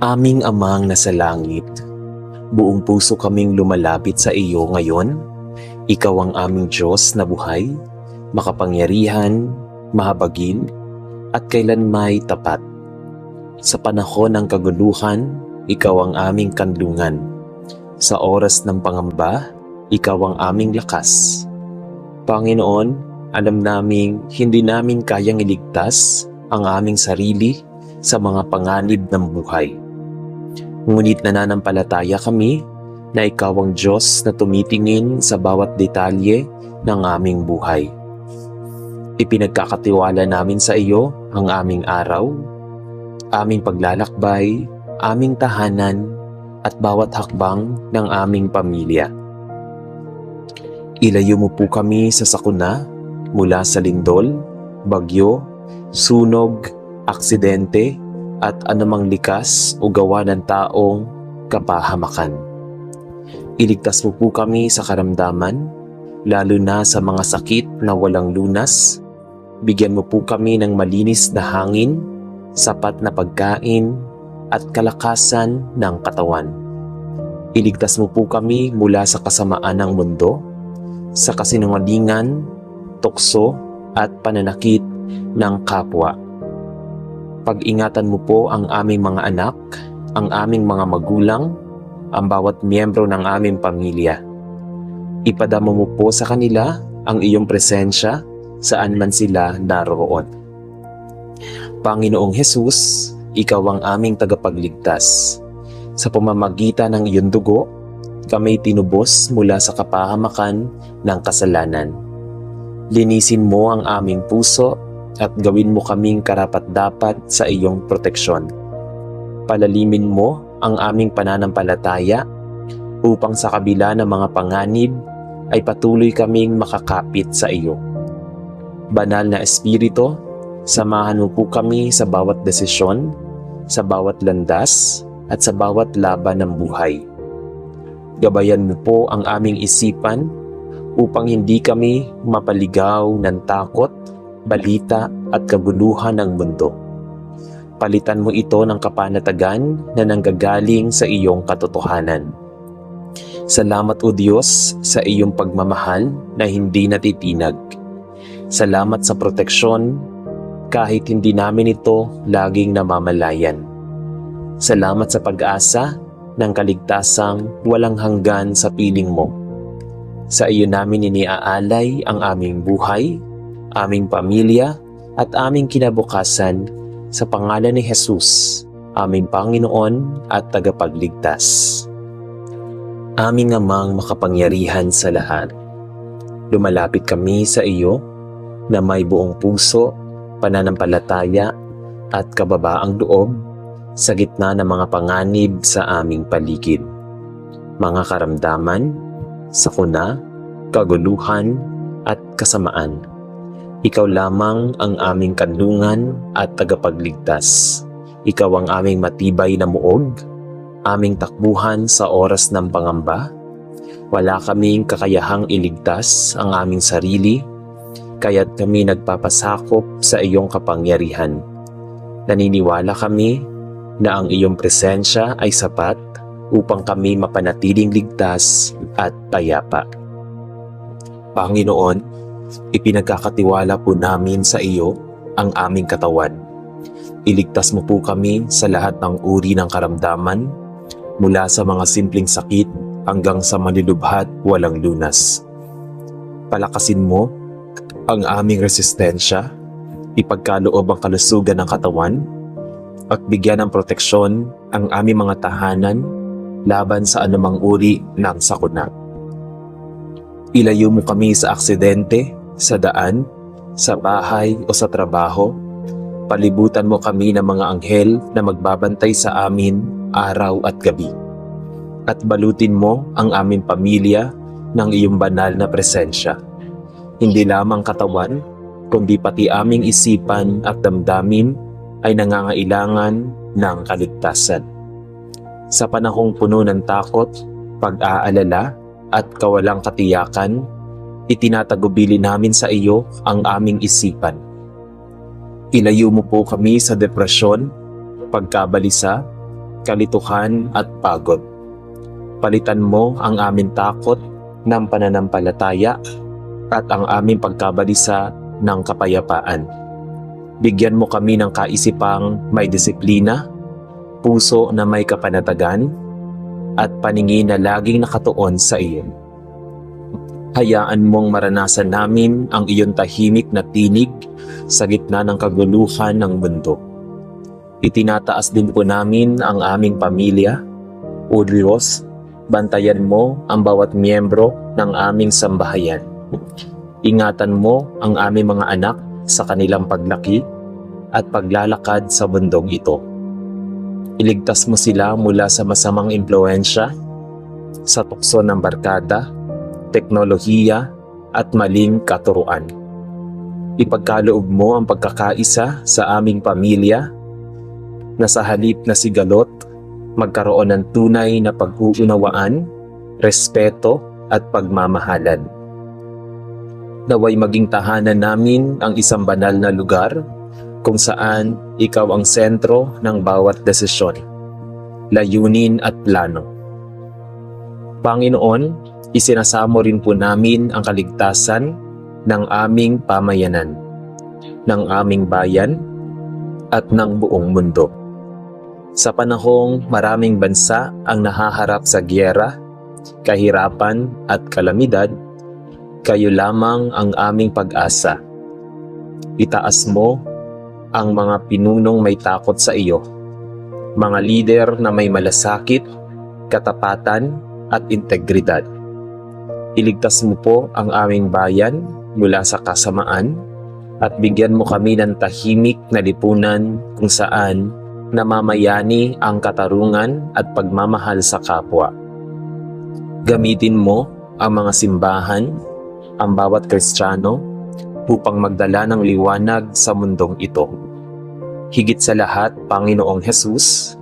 Aming Amang nasa langit, buong puso kaming lumalapit sa iyo ngayon. Ikaw ang aming Diyos na buhay, makapangyarihan, mahabagin, at kailanmay tapat. Sa panahon ng kaguluhan, ikaw ang aming kanlungan. Sa oras ng pangamba, ikaw ang aming lakas. Panginoon, alam naming hindi namin kayang iligtas ang aming sarili sa mga panganib ng buhay. Ngunit nananampalataya kami na ikaw ang Diyos na tumitingin sa bawat detalye ng aming buhay. Ipinagkakatiwala namin sa iyo ang aming araw, aming paglalakbay, aming tahanan, at bawat hakbang ng aming pamilya. Ilayo mo po kami sa sakuna mula sa lindol, bagyo, sunog, aksidente, at anumang likas o gawa ng taong kapahamakan. Iligtas mo po kami sa karamdaman, lalo na sa mga sakit na walang lunas. Bigyan mo po kami ng malinis na hangin, sapat na pagkain, at kalakasan ng katawan. Iligtas mo po kami mula sa kasamaan ng mundo, sa kasinungalingan, tukso, at pananakit ng kapwa. Pag-ingatan mo po ang aming mga anak, ang aming mga magulang, ang bawat miyembro ng aming pamilya. Ipadama mo po sa kanila ang iyong presensya saan man sila naroon. Panginoong Hesus, ikaw ang aming tagapagligtas. Sa pamamagitan ng iyong dugo, kami tinubos mula sa kapahamakan ng kasalanan. Linisin mo ang aming puso at gawin mo kaming karapat-dapat sa iyong proteksyon. Palalimin mo ang aming pananampalataya upang sa kabila ng mga panganib ay patuloy kaming makakapit sa iyo. Banal na Espiritu, samahan mo po kami sa bawat desisyon, sa bawat landas, at sa bawat laban ng buhay. Gabayan mo po ang aming isipan upang hindi kami mapaligaw ng takot, balita at kaguluhan ng mundo. Palitan mo ito ng kapanatagan na nanggagaling sa iyong katotohanan. Salamat o Diyos sa iyong pagmamahal na hindi natitinag. Salamat sa proteksyon kahit hindi namin ito laging namamalayan. Salamat sa pag-asa ng kaligtasang walang hanggan sa piling mo. Sa iyo namin iniaalay ang aming buhay, aming pamilya, at aming kinabukasan sa pangalan ni Jesus, aming Panginoon at tagapagligtas. Aming Amang makapangyarihan sa lahat, lumalapit kami sa iyo na may buong puso, pananampalataya, at kababaang loob sa gitna ng mga panganib sa aming paligid. Mga karamdaman, sakuna, kaguluhan, at kasamaan. Ikaw lamang ang aming kanlungan at tagapagligtas. Ikaw ang aming matibay na muog, aming takbuhan sa oras ng pangamba. Wala kaming kakayahang iligtas ang aming sarili, kaya't kami nagpapasakop sa iyong kapangyarihan. Naniniwala kami na ang iyong presensya ay sapat upang kami mapanatiling ligtas at payapa. Panginoon, ipinagkakatiwala po namin sa iyo ang aming katawan. Iligtas mo po kami sa lahat ng uri ng karamdaman, mula sa mga simpleng sakit hanggang sa malulubhat walang lunas. Palakasin mo ang aming resistensya, ipagkaloob ang kalusugan ng katawan, at bigyan ng proteksyon ang aming mga tahanan laban sa anumang uri ng sakuna. Ilayo mo kami sa aksidente, sa daan, sa bahay o sa trabaho. Palibutan mo kami ng mga anghel na magbabantay sa amin araw at gabi. At balutin mo ang aming pamilya ng iyong banal na presensya. Hindi lamang katawan, kundi pati aming isipan at damdamin ay nangangailangan ng kaligtasan. Sa panahong puno ng takot, pag-aalala, at kawalang katiyakan, itinatagubili namin sa iyo ang aming isipan. Ilayo mo po kami sa depresyon, pagkabalisa, kalituhan at pagod. Palitan mo ang aming takot ng pananampalataya at ang aming pagkabalisa ng kapayapaan. Bigyan mo kami ng kaisipang may disiplina, puso na may kapanatagan, at paningin na laging nakatuon sa iyo. Hayaan mong maranasan namin ang iyong tahimik na tinig sa gitna ng kaguluhan ng mundo. Itinataas din po namin ang aming pamilya. O Diyos, bantayan mo ang bawat miyembro ng aming sambahayan. Ingatan mo ang aming mga anak sa kanilang paglaki at paglalakad sa mundong ito. Iligtas mo sila mula sa masamang impluensya, sa tukso ng barkada, teknolohiya at maling katuruan. Ipagkaloob mo ang pagkakaisa sa aming pamilya na sa halip na sigalot, magkaroon ng tunay na pag-uunawaan, respeto at pagmamahalan. Naway maging tahanan namin ang isang banal na lugar kung saan ikaw ang sentro ng bawat desisyon, layunin at plano. Panginoon, isinasamo rin po namin ang kaligtasan ng aming pamayanan, ng aming bayan at ng buong mundo. Sa panahong maraming bansa ang nahaharap sa giyera, kahirapan at kalamidad, kayo lamang ang aming pag-asa. Itaas mo ang mga pinunong may takot sa iyo, mga lider na may malasakit, katapatan at integridad. Iligtas mo po ang aming bayan mula sa kasamaan at bigyan mo kami ng tahimik na lipunan kung saan namamayani ang katarungan at pagmamahal sa kapwa. Gamitin mo ang mga simbahan, ang bawat Kristiyano, upang magdala ng liwanag sa mundong ito. Higit sa lahat, Panginoong Hesus,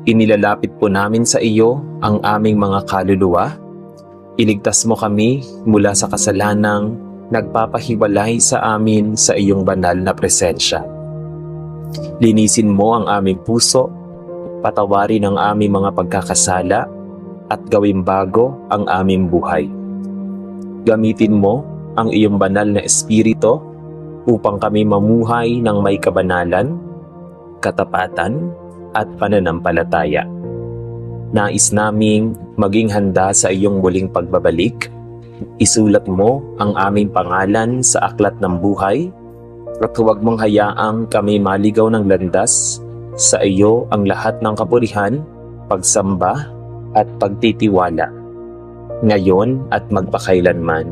inilalapit po namin sa iyo ang aming mga kaluluwa. Iligtas mo kami mula sa kasalanang nagpapahiwalay sa amin sa iyong banal na presensya. Linisin mo ang aming puso, patawarin ang aming mga pagkakasala, at gawing bago ang aming buhay. Gamitin mo ang iyong banal na espiritu upang kami mamuhay ng may kabanalan, katapatan, at pananampalataya. Nais naming maging handa sa iyong muling pagbabalik. Isulat mo ang aming pangalan sa aklat ng buhay at huwag mong hayaang kami maligaw ng landas. Sa iyo ang lahat ng kapurihan, pagsamba at pagtitiwala, ngayon at magpakailanman.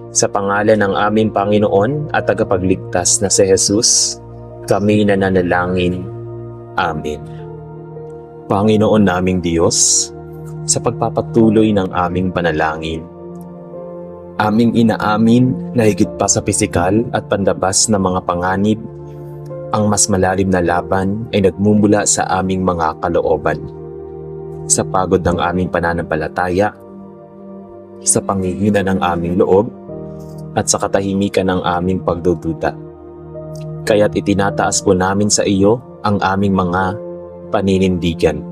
Sa pangalan ng aming Panginoon at tagapagligtas na si Jesus, kami nananalangin. Amen. Panginoon naming Diyos, sa pagpapatuloy ng aming panalangin, aming inaamin na higit pa sa pisikal at pandabas na mga panganib, ang mas malalim na laban ay nagmumula sa aming mga kalooban. Sa pagod ng aming pananampalataya, sa panghihina ng aming loob, at sa katahimikan ng aming pagdududa. Kaya't itinataas po namin sa iyo ang aming mga paninindigan.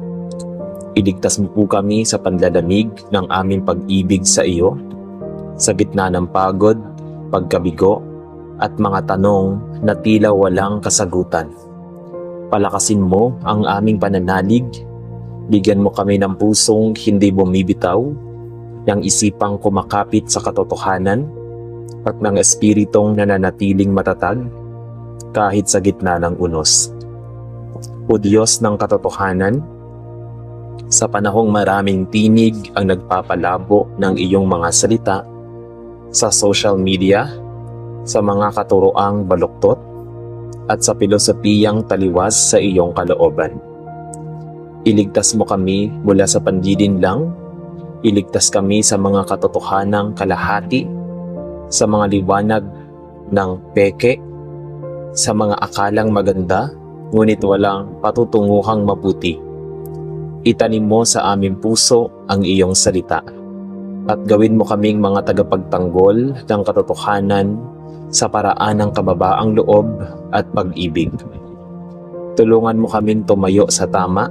Iligtas mo po kami sa panlalamig ng aming pag-ibig sa iyo, sa gitna ng pagod, pagkabigo, at mga tanong na tila walang kasagutan. Palakasin mo ang aming pananalig, bigyan mo kami ng pusong hindi bumibitaw, ng isipang kumakapit sa katotohanan, at ng espiritong nananatiling matatag kahit sa gitna ng unos. O Diyos ng katotohanan, sa panahong maraming tinig ang nagpapalabo ng iyong mga salita, sa social media, sa mga katuroang baluktot, at sa pilosopiyang taliwas sa iyong kalooban. Iligtas mo kami mula sa pandidinlang, iligtas kami sa mga katotohanang kalahati, sa mga liwanag ng peke, sa mga akalang maganda, ngunit walang patutunguhang mabuti. Itanim mo sa aming puso ang iyong salita, at gawin mo kaming mga tagapagtanggol ng katotohanan sa paraan ng kababaang loob at pag-ibig. Tulungan mo kaming tumayo sa tama,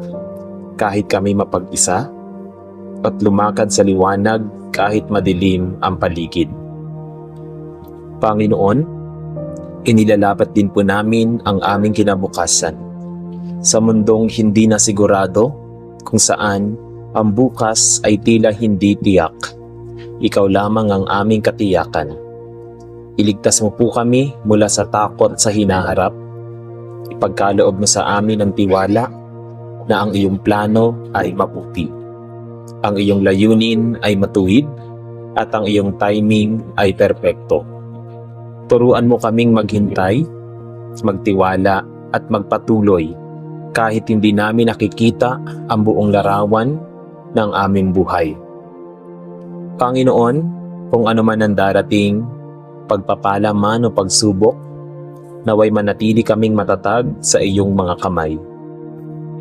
kahit kami mapag-isa at lumakad sa liwanag kahit madilim ang paligid. Panginoon, inilalapat din po namin ang aming kinabukasan sa mundong hindi na sigurado kung saan ang bukas ay tila hindi tiyak. Ikaw lamang ang aming katiyakan. Iligtas mo po kami mula sa takot sa hinaharap. Ipagkaloob mo sa amin ang tiwala na ang iyong plano ay maputi. Ang iyong layunin ay matuwid at ang iyong timing ay perpekto. Turuan mo kaming maghintay, magtiwala at magpatuloy kahit hindi namin nakikita ang buong larawan ng aming buhay. Panginoon, kung ano man ang darating, pagpapala man o pagsubok, naway manatili kaming matatag sa iyong mga kamay.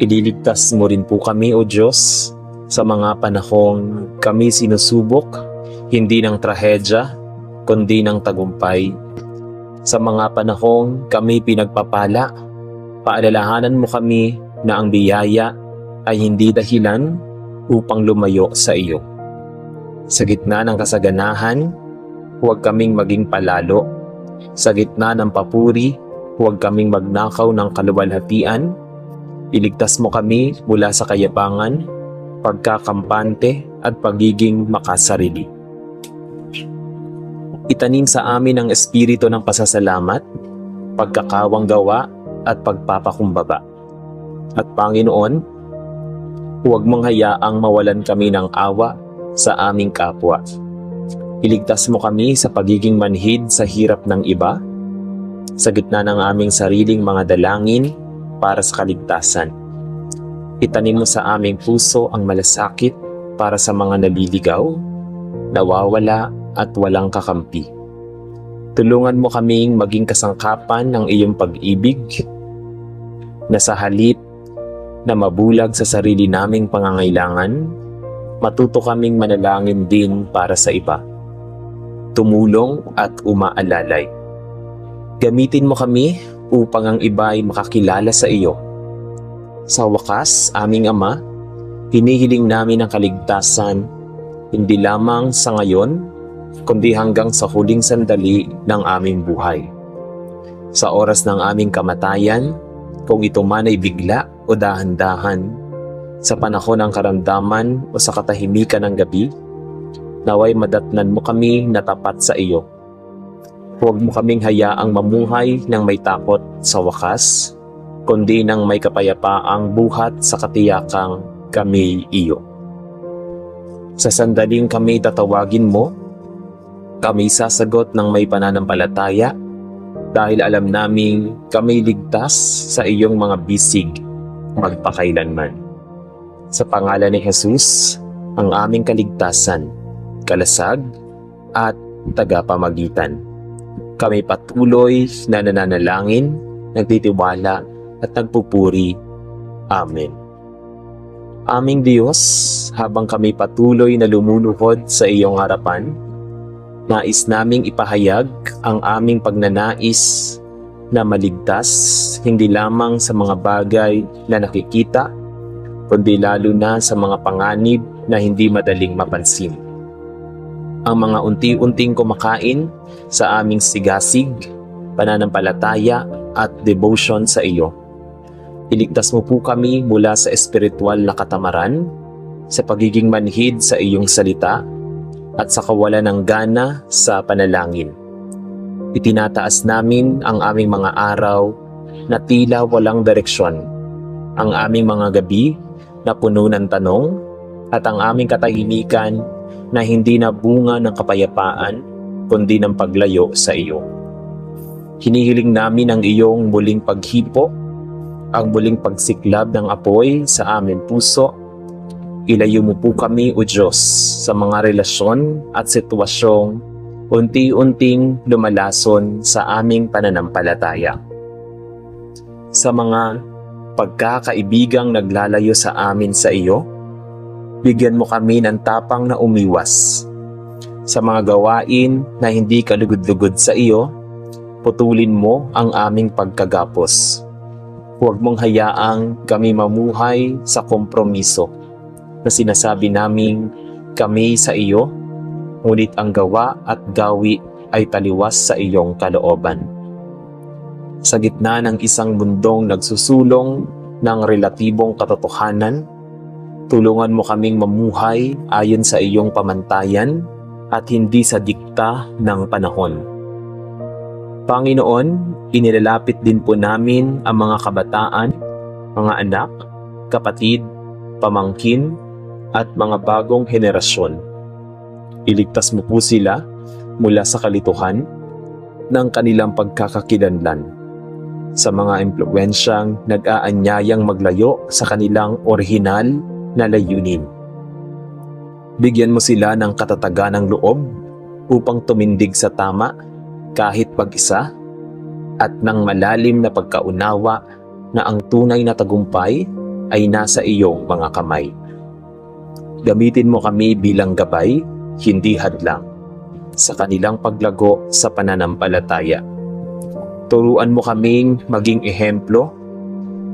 Ililigtas mo rin po kami, O Diyos, sa mga panahong kami sinusubok, hindi ng trahedya, kundi ng tagumpay. Sa mga panahong kami pinagpapala, paalalahanan mo kami na ang biyaya ay hindi dahilan upang lumayo sa iyo. Sa gitna ng kasaganahan, huwag kaming maging palalo. Sa gitna ng papuri, huwag kaming magnakaw ng kaluwalhatian. Iligtas mo kami mula sa kayabangan, pagkakampante at pagiging makasarili. Itanim sa amin ang espiritu ng pasasalamat, pagkakawang gawa at pagpapakumbaba. At Panginoon, huwag mong hayaang mawalan kami ng awa sa aming kapwa. Iligtas mo kami sa pagiging manhid sa hirap ng iba, sa gitna ng aming sariling mga dalangin para sa kaligtasan. Itanim mo sa aming puso ang malasakit para sa mga naliligaw, nawawala at walang kakampi. Tulungan mo kaming maging kasangkapan ng iyong pag-ibig, na sa halip na mabulag sa sarili naming pangangailangan, matuto kaming manalangin din para sa iba. Tumulong at umaalalay. Gamitin mo kami upang ang iba ay makakilala sa iyo. Sa wakas, aming Ama, hinihiling namin ang kaligtasan hindi lamang sa ngayon, kundi hanggang sa huling sandali ng aming buhay. Sa oras ng aming kamatayan, kung ito man ay bigla o dahan-dahan, sa panahon ng karamdaman o sa katahimikan ng gabi, naway madatnan mo kami na tapat sa iyo. Huwag mo kaming hayaang mamuhay ng may takot sa wakas, kundi ng may kapayapaang buhat sa katiyakang kami iyo. Sa sandaling kami tatawagin mo, kami sasagot ng may pananampalataya dahil alam naming kami ligtas sa iyong mga bisig magpakailanman. Sa pangalan ni Jesus, ang aming kaligtasan, kalasag at tagapamagitan. Kami patuloy na nananalangin, nagtitiwala at nagpupuri. Amen. Aming Diyos, habang kami patuloy na lumuluhod sa iyong harapan, nais naming ipahayag ang aming pagnanais na maligtas hindi lamang sa mga bagay na nakikita, kundi lalo na sa mga panganib na hindi madaling mapansin. Ang mga unti-unting kumakain sa aming sigasig, pananampalataya at devotion sa iyo. Iligtas mo po kami mula sa espiritual na katamaran, sa pagiging manhid sa iyong salita, at sa kawalan ng gana sa panalangin. Itinataas namin ang aming mga araw na tila walang direksyon, ang aming mga gabi na puno ng tanong, at ang aming katahimikan na hindi na bunga ng kapayapaan, kundi ng paglayo sa iyo. Hinihiling namin ang iyong muling paghipo, ang muling pagsiklab ng apoy sa aming puso. Ilayo mo po kami, O Diyos, sa mga relasyon at sitwasyong unti-unting lumalason sa aming pananampalataya. Sa mga pagkakaibigang naglalayo sa amin sa iyo, bigyan mo kami ng tapang na umiwas. Sa mga gawain na hindi kalugod-lugod sa iyo, putulin mo ang aming pagkagapos. Huwag mong hayaang kami mamuhay sa kompromiso na sinasabi naming kami sa iyo, ngunit ang gawa at gawi ay taliwas sa iyong kalooban. Sa gitna ng isang mundong nagsusulong ng relatibong katotohanan, tulungan mo kaming mamuhay ayon sa iyong pamantayan at hindi sa dikta ng panahon. Panginoon, inilalapit din po namin ang mga kabataan, mga anak, kapatid, pamangkin, at mga bagong henerasyon. Iligtas mo po sila mula sa kalituhan ng kanilang pagkakakilanlan sa mga impluwensyang nag-aanyayang maglayo sa kanilang orihinal na layunin. Bigyan mo sila ng katatagan ng loob upang tumindig sa tama kahit pag-isa at ng malalim na pagkaunawa na ang tunay na tagumpay ay nasa iyong mga kamay. Gamitin mo kami bilang gabay, hindi hadlang, sa kanilang paglago sa pananampalataya. Turuan mo kaming maging ehemplo,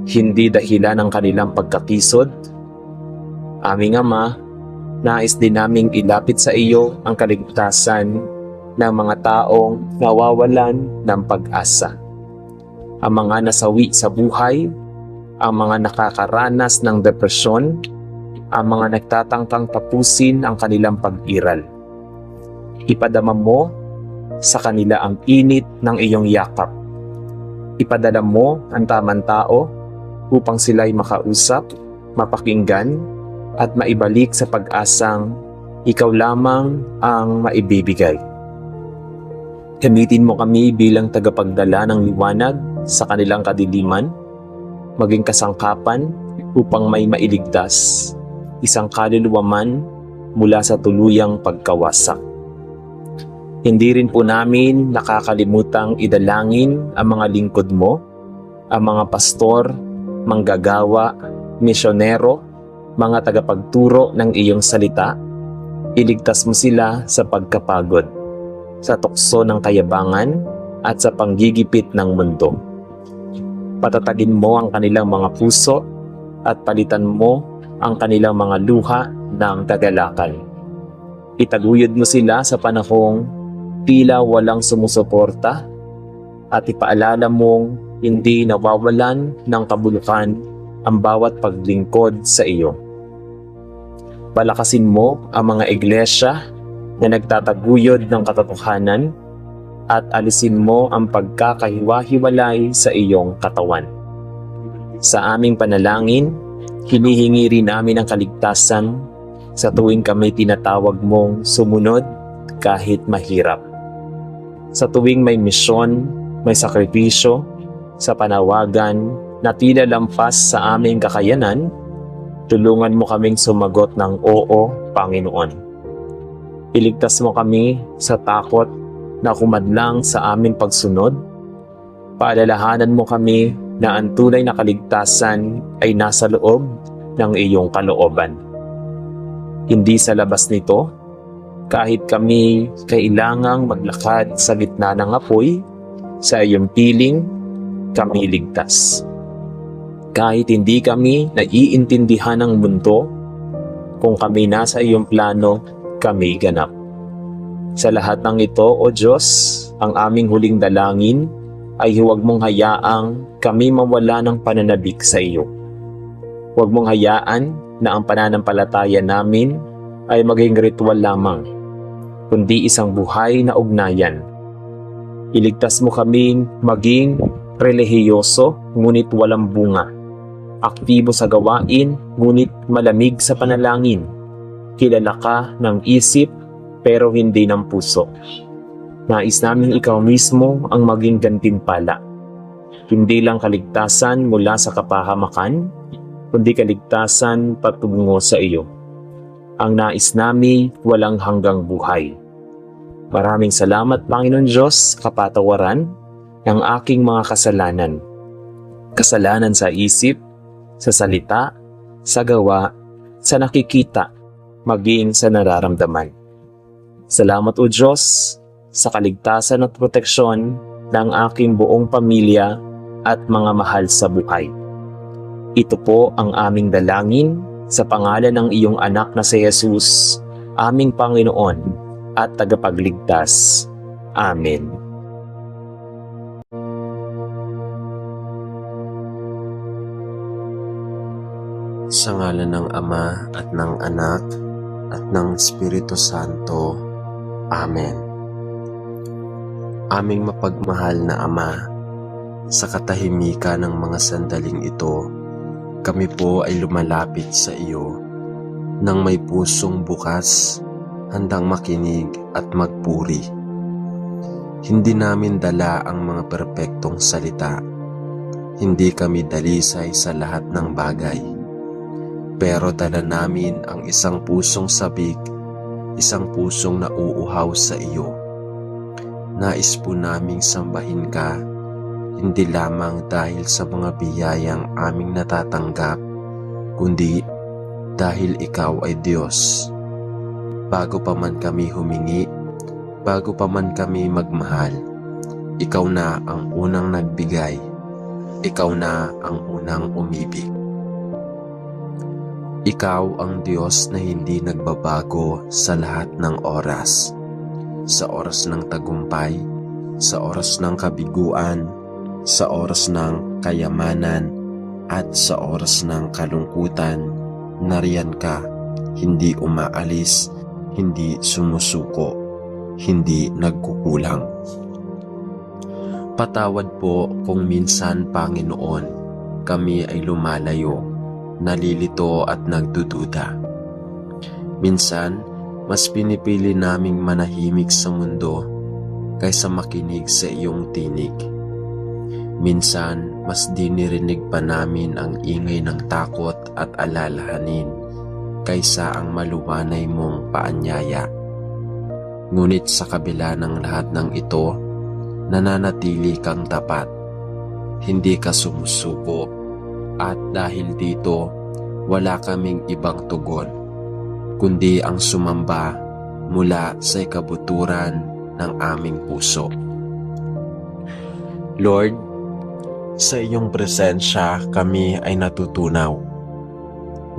hindi dahilan ng kanilang pagkakisod. Aming Ama, nais din naming ilapit sa iyo ang kaligtasan ng mga taong nawawalan ng pag-asa. Ang mga nasawi sa buhay, ang mga nakakaranas ng depresyon, ang mga nagtatangkang tapusin ang kanilang pag-iral. Ipadama mo sa kanila ang init ng iyong yakap. Ipadala mo ang tamang tao upang sila'y makausap, mapakinggan, at maibalik sa pag-asang ikaw lamang ang maibibigay. Gamitin mo kami bilang tagapagdala ng liwanag sa kanilang kadiliman, maging kasangkapan upang may mailigtas, isang kaluluwa man mula sa tuluyang pagkawasak. Hindi rin po namin nakakalimutang idalangin ang mga lingkod mo, ang mga pastor, manggagawa, misyonero, mga tagapagturo ng iyong salita. Iligtas mo sila sa pagkapagod, sa tukso ng kayabangan at sa panggigipit ng mundo. Patatagin mo ang kanilang mga puso at palitan mo ang kanilang mga luha ng kagalakan. Itaguyod mo sila sa panahong tila walang sumusuporta at ipaalala mong hindi nawawalan ng kabulukan ang bawat paglingkod sa iyo. Palakasin mo ang mga iglesia na nagtataguyod ng katotohanan at alisin mo ang pagkakahiwa-hiwalay sa iyong katawan. Sa aming panalangin, hinihingi rin namin ang kaligtasan sa tuwing kami tinatawag mong sumunod kahit mahirap. Sa tuwing may misyon, may sakripisyo, sa panawagan na tila lampas sa aming kakayanan, tulungan mo kaming sumagot ng oo, Panginoon. Iligtas mo kami sa takot na kumadlang sa aming pagsunod. Paalalahanan mo kami na ang tunay na kaligtasan ay nasa loob ng iyong kalooban. Hindi sa labas nito, kahit kami kailangang maglakad sa gitna ng apoy, sa iyong piling, kami ligtas. Kahit hindi kami naiintindihan ng mundo, kung kami nasa iyong plano, kami ganap. Sa lahat ng ito, O Diyos, ang aming huling dalangin ay huwag mong hayaang kami mawala ng pananabik sa iyo. Huwag mong hayaan na ang pananampalataya namin ay maging ritual lamang, kundi isang buhay na ugnayan. Iligtas mo kaming maging relihiyoso ngunit walang bunga, aktibo sa gawain ngunit malamig sa panalangin, kilala ka ng isip pero hindi ng puso. Nais namin ikaw mismo ang maging gantimpala. Hindi lang kaligtasan mula sa kapahamakan, kundi kaligtasan patungo sa iyo. Ang nais namin walang hanggang buhay. Maraming salamat, Panginoon Diyos, sa kapatawaran ng aking mga kasalanan. Kasalanan sa isip, sa salita, sa gawa, sa nakikita, maging sa nararamdaman. Salamat o Diyos sa kaligtasan at proteksyon ng aking buong pamilya at mga mahal sa buhay. Ito po ang aming dalangin sa pangalan ng iyong anak na si Jesus, aming Panginoon at tagapagligtas. Amen. Sa ngalan ng Ama at ng Anak at ng Espiritu Santo. Amen. Aming mapagmahal na Ama, sa katahimikan ng mga sandaling ito, kami po ay lumalapit sa iyo nang may pusong bukas, handang makinig at magpuri. Hindi namin dala ang mga perpektong salita. Hindi kami dalisay sa lahat ng bagay. Pero dala namin ang isang pusong sabik, isang pusong nauuhaw sa iyo. Nais po naming sambahin ka, hindi lamang dahil sa mga biyayang aming natatanggap, kundi dahil ikaw ay Diyos. Bago pa man kami humingi, bago pa man kami magmahal, ikaw na ang unang nagbigay, ikaw na ang unang umibig. Ikaw ang Diyos na hindi nagbabago sa lahat ng oras. Sa oras ng tagumpay, sa oras ng kabiguan, sa oras ng kayamanan, at sa oras ng kalungkutan, nariyan ka, hindi umaalis, hindi sumusuko, hindi nagkukulang. Patawad po kung minsan, Panginoon, kami ay lumalayo, nalilito at nagdududa. Minsan, mas pinipili naming manahimik sa mundo kaysa makinig sa iyong tinig. Minsan, mas dinirinig pa namin ang ingay ng takot at alalahanin kaysa ang maluwanay mong paanyaya. Ngunit sa kabila ng lahat ng ito, nananatili kang tapat. Hindi ka sumusuko. At dahil dito, wala kaming ibang tugon, kundi ang sumamba mula sa ikabuturan ng aming puso. Lord, sa iyong presensya kami ay natutunaw.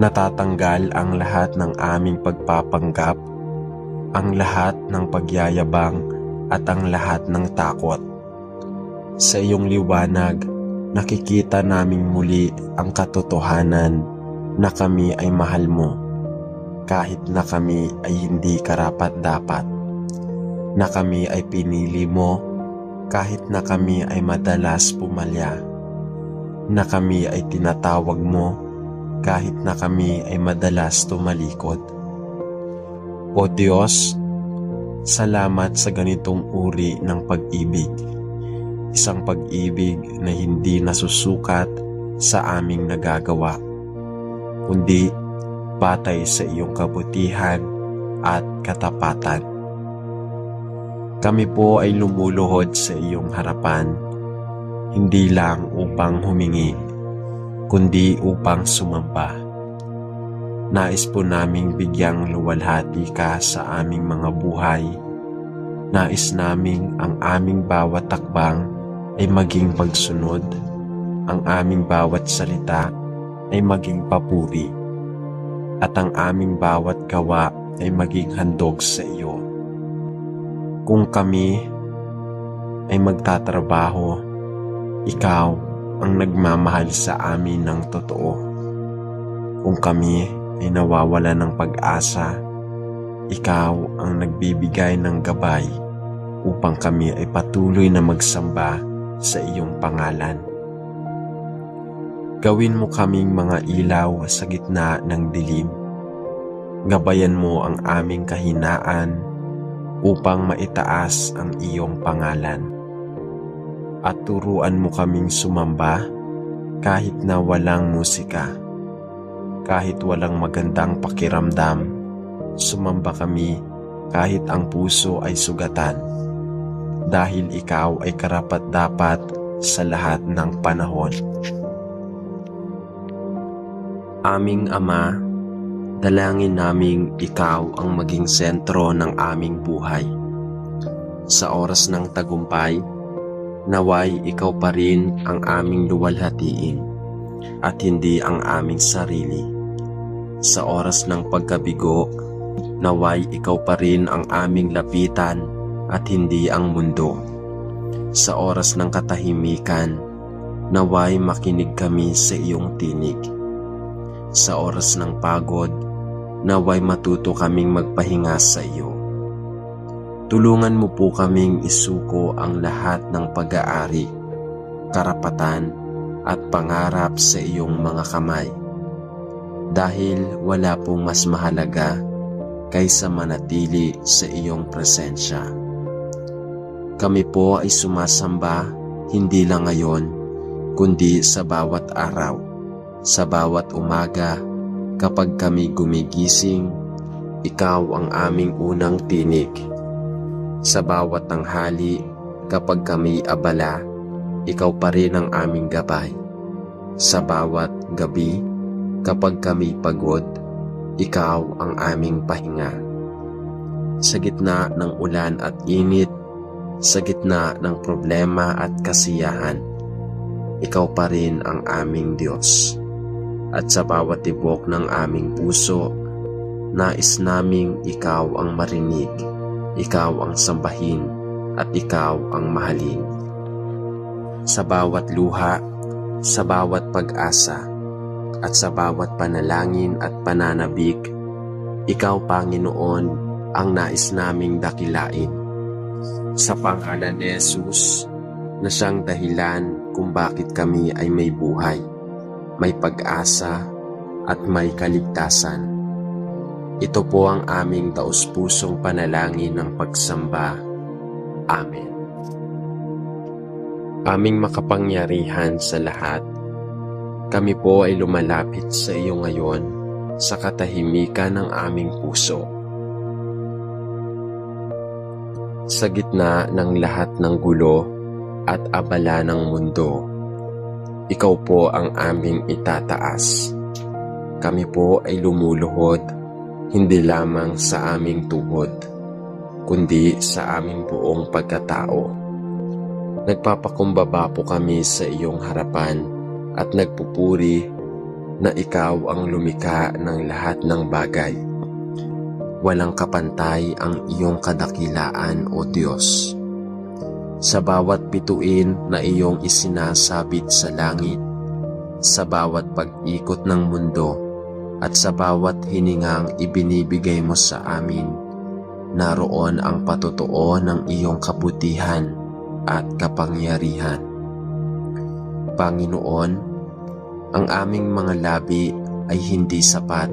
Natatanggal ang lahat ng aming pagpapanggap, ang lahat ng pagyayabang at ang lahat ng takot. Sa iyong liwanag, nakikita naming muli ang katotohanan na kami ay mahal mo, kahit na kami ay hindi karapat-dapat, na kami ay pinili mo kahit na kami ay madalas pumalya, na kami ay tinatawag mo kahit na kami ay madalas tumalikod. O Diyos, salamat sa ganitong uri ng pag-ibig. Isang pag-ibig na hindi nasusukat sa aming nagagawa, kundi batay sa iyong kabutihan at katapatan. Kami po ay lumuluhod sa iyong harapan, hindi lang upang humingi, kundi upang sumamba. Nais po naming bigyang luwalhati ka sa aming mga buhay. Nais naming ang aming bawat takbang ay maging pagsunod, ang aming bawat salita ay maging papuri, at ang aming bawat gawa ay maging handog sa iyo. Kung kami ay magtatrabaho, ikaw ang nagmamahal sa amin ng totoo. Kung kami ay nawawala ng pag-asa, ikaw ang nagbibigay ng gabay upang kami ay patuloy na magsamba sa iyong pangalan. Gawin mo kaming mga ilaw sa gitna ng dilim. Gabayan mo ang aming kahinaan upang maitaas ang iyong pangalan. At turuan mo kaming sumamba kahit na walang musika, kahit walang magandang pakiramdam. Sumamba kami kahit ang puso ay sugatan, dahil ikaw ay karapat-dapat sa lahat ng panahon. Aming Ama, dalangin naming ikaw ang maging sentro ng aming buhay. Sa oras ng tagumpay, naway ikaw pa rin ang aming luwalhatiin. at hindi ang aming sarili. Sa oras ng pagkabigo, naway ikaw pa rin ang aming lapitan at hindi ang mundo. Sa oras ng katahimikan, naway makinig kami sa iyong tinig. Sa oras ng pagod, naway matuto kaming magpahinga sa iyo. Tulungan mo po kaming isuko ang lahat ng pag-aari, karapatan at pangarap sa iyong mga kamay. Dahil wala pong mas mahalaga kaysa manatili sa iyong presensya. Kami po ay sumasamba hindi lang ngayon, kundi sa bawat araw, sa bawat umaga. Kapag kami gumigising, ikaw ang aming unang tinig. Sa bawat tanghali, kapag kami abala, ikaw pa rin ang aming gabay. Sa bawat gabi, kapag kami pagod, ikaw ang aming pahinga. Sa gitna ng ulan at init, sa gitna ng problema at kasiyahan, ikaw pa rin ang aming Diyos. At sa bawat tibok ng aming puso, nais naming ikaw ang marinig, ikaw ang sambahin, at ikaw ang mahalin. Sa bawat luha, sa bawat pag-asa, at sa bawat panalangin at pananabik, ikaw, Panginoon, ang nais naming dakilain. Sa pangalan ni Jesus, na siyang dahilan kung bakit kami ay may buhay, may pag-asa at may kaligtasan. Ito po ang aming taus-pusong panalangin ng pagsamba. Amen. Aming makapangyarihan sa lahat, kami po ay lumalapit sa iyo ngayon sa katahimikan ng aming puso. Sa gitna ng lahat ng gulo at abala ng mundo, ikaw po ang aming itataas. Kami po ay lumuluhod, hindi lamang sa aming tuhod, kundi sa aming buong pagkatao. Nagpapakumbaba po kami sa iyong harapan at nagpupuri na ikaw ang lumikha ng lahat ng bagay. Walang kapantay ang iyong kadakilaan, O Diyos. Sa bawat bituin na iyong isinasabit sa langit, sa bawat pag-ikot ng mundo, at sa bawat hiningang ibinibigay mo sa amin, naroon ang patotoo ng iyong kabutihan at kapangyarihan. Panginoon, ang aming mga labi ay hindi sapat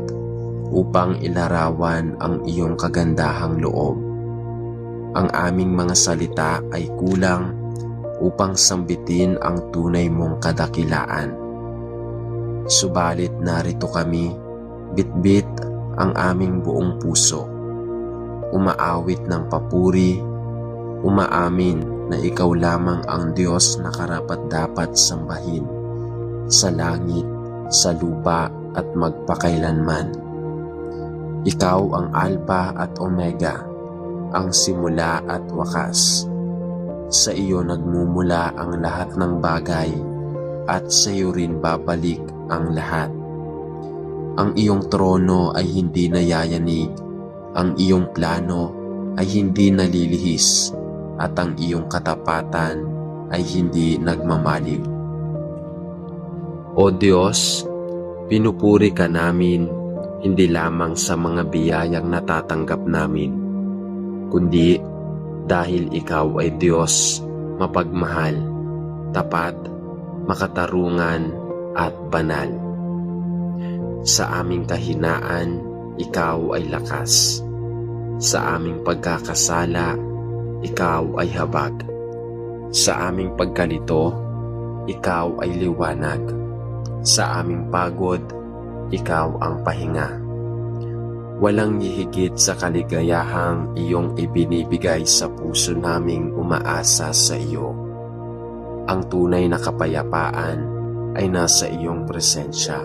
upang ilarawan ang iyong kagandahang loob. Ang aming mga salita ay kulang upang sambitin ang tunay mong kadakilaan. Subalit narito kami, bitbit ang aming buong puso, umaawit ng papuri, umaamin na ikaw lamang ang Diyos na karapat-dapat sambahin, sa langit, sa lupa at magpakailanman. Ikaw ang Alpha at Omega, ang simula at wakas. Sa iyo nagmumula ang lahat ng bagay at sa iyo rin babalik ang lahat. Ang iyong trono ay hindi nayayanig, ang iyong plano ay hindi nalilihis, at ang iyong katapatan ay hindi nagmamaliw. O Diyos, pinupuri ka namin hindi lamang sa mga biyayang natatanggap namin, kundi dahil ikaw ay Diyos, mapagmahal, tapat, makatarungan at banal. Sa aming kahinaan, ikaw ay lakas. Sa aming pagkakasala, ikaw ay habag. Sa aming pagkalito, ikaw ay liwanag. Sa aming pagod, ikaw ang pahinga. Walang hihigit sa kaligayahang iyong ibinibigay sa puso naming umaasa sa iyo. Ang tunay na kapayapaan ay nasa iyong presensya,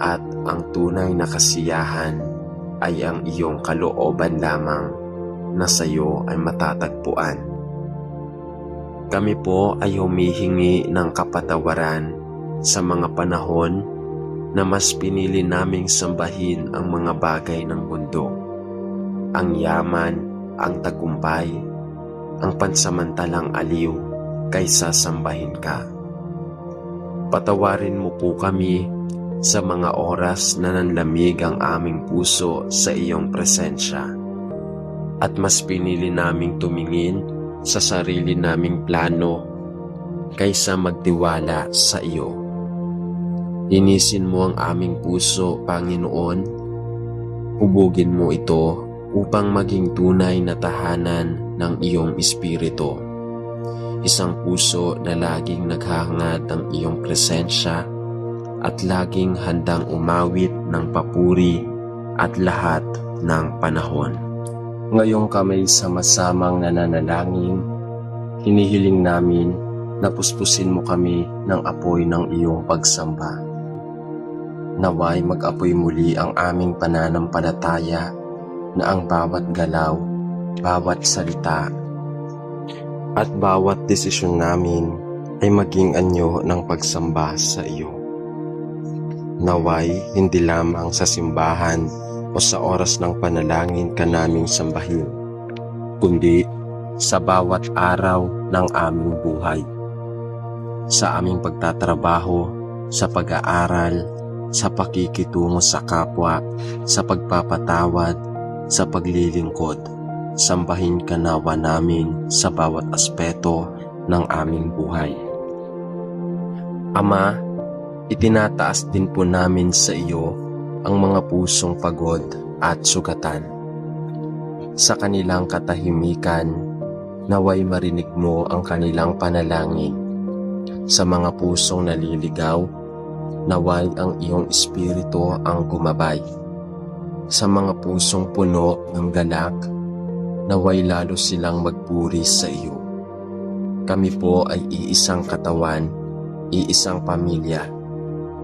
at ang tunay na kasiyahan ay ang iyong kalooban lamang na sa iyo ay matatagpuan. Kami po ay humihingi ng kapatawaran sa mga panahon na mas pinili naming sambahin ang mga bagay ng mundo, ang yaman, ang tagumpay, ang pansamantalang aliw kaysa sambahin ka. Patawarin mo po kami sa mga oras na nanlamig ang aming puso sa iyong presensya at mas pinili naming tumingin sa sarili naming plano kaysa magtiwala sa iyo. Linisin mo ang aming puso, Panginoon. Hubugin mo ito upang maging tunay na tahanan ng iyong espiritu. Isang puso na laging naghahangad ng iyong presensya at laging handang umawit ng papuri at lahat ng panahon. Ngayong kami sama-samang nananalangin, hinihiling namin na puspusin mo kami ng apoy ng iyong pagsamba. Naway mag-apoy muli ang aming pananampalataya na ang bawat galaw, bawat salita, at bawat desisyon namin ay maging anyo ng pagsamba sa iyo. Naway hindi lamang sa simbahan o sa oras ng panalangin ka naming sambahin, kundi sa bawat araw ng aming buhay. Sa aming pagtatrabaho, sa pag-aaral, sa pakikitungo sa kapwa, sa pagpapatawad, sa paglilingkod, sambahin ka nawa namin sa bawat aspeto ng aming buhay. Ama, itinataas din po namin sa iyo ang mga pusong pagod at sugatan. Sa kanilang katahimikan, naway marinig mo ang kanilang panalangin. Sa mga pusong naliligaw, naway ang iyong espiritu ang gumabay. Sa mga pusong puno ng galak, naway lalo silang magpuri sa iyo. Kami po ay iisang katawan, iisang pamilya,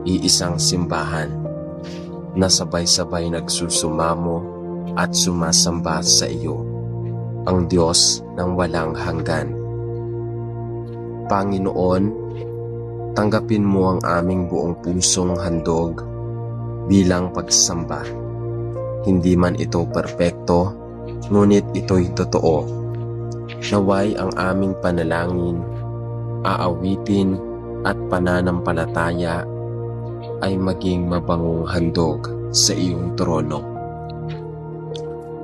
iisang simbahan, na sabay-sabay nagsusumamo at sumasamba sa iyo, ang Diyos ng walang hanggan. Panginoon, tanggapin mo ang aming buong pusong handog bilang pagsamba. Hindi man ito perpekto, ngunit ito'y totoo. Naway ang aming panalangin, aawitin at pananampalataya ay maging mabangong handog sa iyong trono.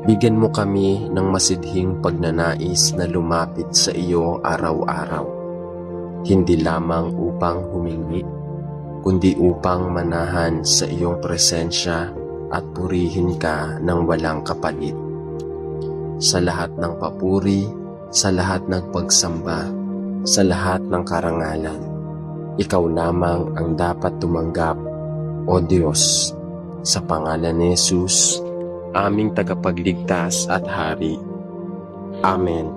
Bigyan mo kami ng masidhing pagnanais na lumapit sa iyo araw-araw. Hindi lamang upang humingi, kundi upang manahan sa iyong presensya at purihin ka ng walang kapalit. Sa lahat ng papuri, sa lahat ng pagsamba, sa lahat ng karangalan, ikaw lamang ang dapat tumanggap, O Diyos, sa pangalan ni Jesus, aming tagapagligtas at hari. Amen.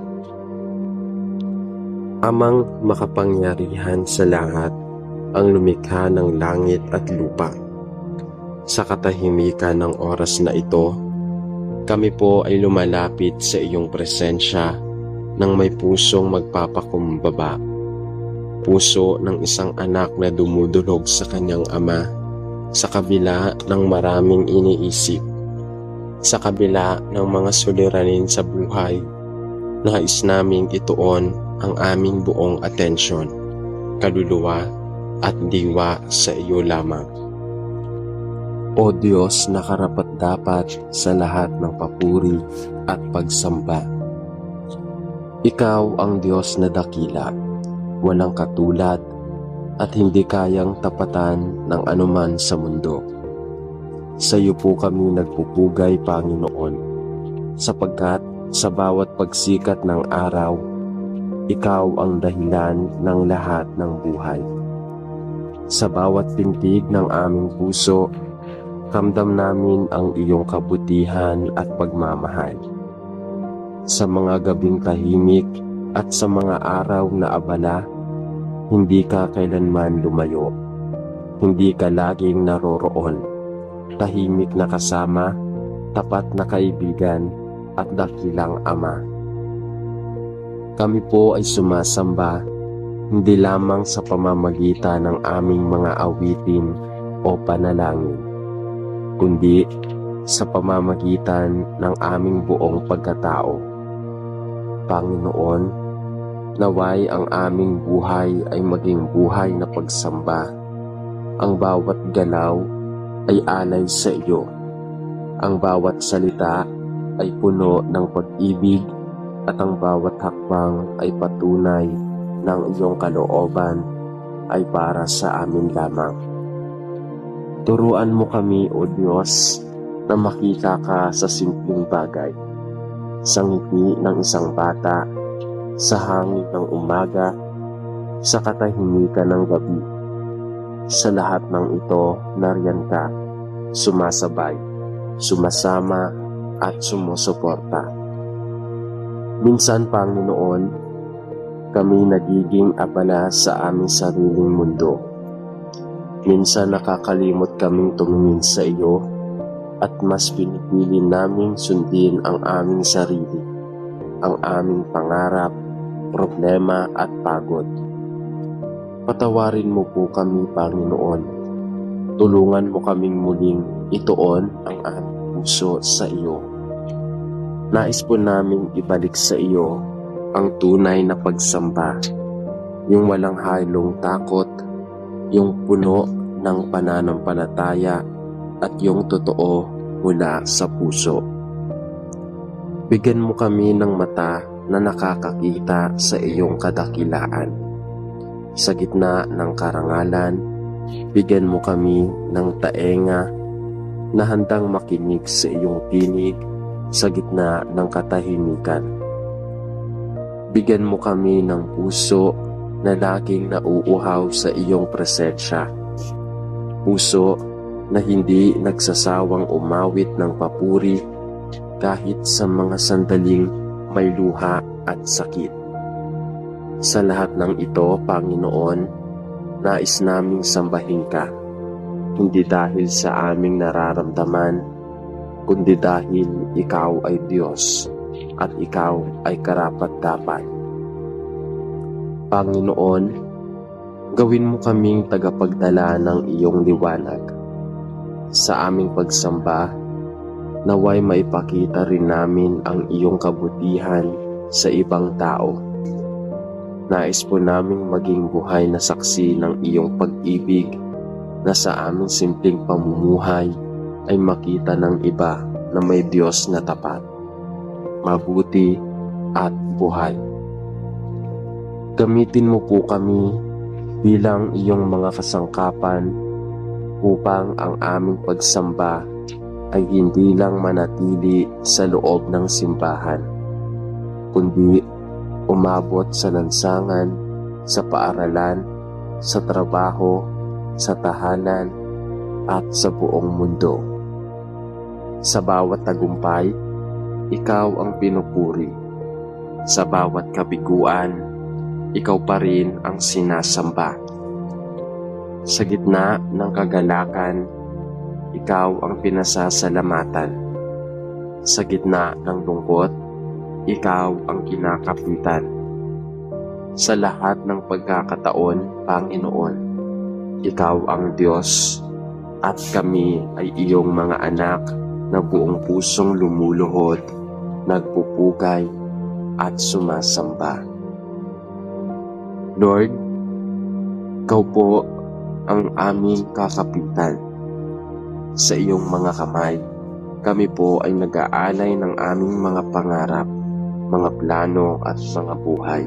Amang makapangyarihan sa lahat, ang lumikha ng langit at lupa. Sa katahimikan ng oras na ito, kami po ay lumalapit sa iyong presensya ng may pusong magpapakumbaba. Puso ng isang anak na dumudulog sa kanyang ama, sa kabila ng maraming iniisip, sa kabila ng mga suliranin sa buhay. Nais naming ituon ang aming buong atensyon, kaluluwa at diwa sa iyo lamang. O Diyos na karapat-dapat sa lahat ng papuri at pagsamba. Ikaw ang Diyos na dakila, walang katulad at hindi kayang tapatan ng anuman sa mundo. Sa iyo po kami nagpupugay, Panginoon, sapagkat sa bawat pagsikat ng araw, ikaw ang dahilan ng lahat ng buhay. Sa bawat pintig ng aming puso, ramdam namin ang iyong kabutihan at pagmamahal. Sa mga gabing tahimik at sa mga araw na abala, hindi ka kailanman lumayo. Hindi ka laging naroroon. Tahimik na kasama, tapat na kaibigan, at dakilang ama. Kami po ay sumasamba, hindi lamang sa pamamagitan ng aming mga awitin o panalangin, kundi sa pamamagitan ng aming buong pagkatao. Panginoon, naway ang aming buhay ay maging buhay na pagsamba. Ang bawat galaw ay alay sa iyo. Ang bawat salita ay puno ng pag-ibig at ang bawat hakbang ay patunay ng iyong kalooban ay para sa amin lamang. Turuan mo kami, O Diyos, na makita ka sa simpleng bagay, sa ngiti ng isang bata, sa hangin ng umaga, sa katahimikan ng gabi. Sa lahat ng ito, nariyan ka, sumasabay, sumasama at sumusuporta. Minsan, Panginoon, kami nagiging abala sa aming sariling mundo. Minsan nakakalimot kaming tumingin sa iyo at mas pinipili naming sundin ang aming sarili, ang aming pangarap, problema at pagod. Patawarin mo po kami, Panginoon. Tulungan mo kaming muling ituon ang aming puso sa iyo. Nais po naming ibalik sa iyo ang tunay na pagsamba, yung walang halong takot, yung puno ng pananampalataya at yung totoo mula sa puso. Bigyan mo kami ng mata na nakakakita sa iyong kadakilaan. Sa gitna ng karangalan, bigyan mo kami ng taenga na handang makinig sa iyong tinig sa gitna ng katahimikan. Bigyan mo kami ng puso na laging nauuhaw sa iyong presensya. Puso na hindi nagsasawang umawit ng papuri kahit sa mga sandaling may luha at sakit. Sa lahat ng ito, Panginoon, nais naming sambahin ka, hindi dahil sa aming nararamdaman, kundi dahil ikaw ay Diyos at ikaw ay karapat-dapat. Panginoon, gawin mo kaming tagapagdala ng iyong liwanag. Sa aming pagsamba, naway maipakita rin namin ang iyong kabutihan sa ibang tao. Nais po naming maging buhay na saksi ng iyong pag-ibig na sa aming simpleng pamumuhay ay makita ng iba na may Diyos na tapat, mabuti at buhay. Gamitin mo po kami bilang iyong mga kasangkapan upang ang aming pagsamba ay hindi lang manatili sa loob ng simbahan, kundi umabot sa lansangan, sa paaralan, sa trabaho, sa tahanan, at sa buong mundo. Sa bawat tagumpay, ikaw ang pinupuri. Sa bawat kabiguan, ikaw pa rin ang sinasamba. Sa gitna ng kagalakan, ikaw ang pinasasalamatan. Sa gitna ng lungkot, ikaw ang kinakapitan. Sa lahat ng pagkakataon, Panginoon, ikaw ang Diyos at kami ay iyong mga anak na buong pusong lumuluhod, nagpupugay at sumasamba. Lord, ikaw po ang aming kakapitan. Sa iyong mga kamay, kami po ay nag-aalay ng aming mga pangarap, mga plano at mga buhay.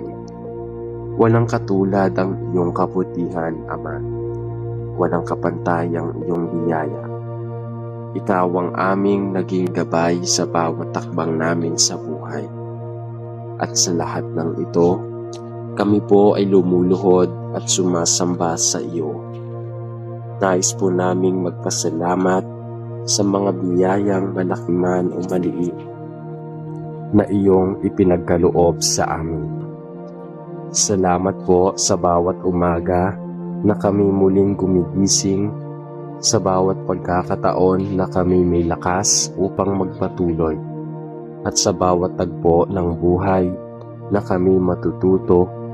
Walang katulad ang iyong kabutihan, Ama. Walang kapantay ang iyong biyaya. Ikaw ang aming naging gabay sa bawat takbang namin sa buhay. At sa lahat ng ito, kami po ay lumuluhod at sumasamba sa iyo. Nais po naming magpasalamat sa mga biyayang malaki man o maliit na iyong ipinagkaloob sa amin. Salamat po sa bawat umaga na kami muling gumigising, sa bawat pagkakataon na kami may lakas upang magpatuloy, at sa bawat tagpo ng buhay na kami matututo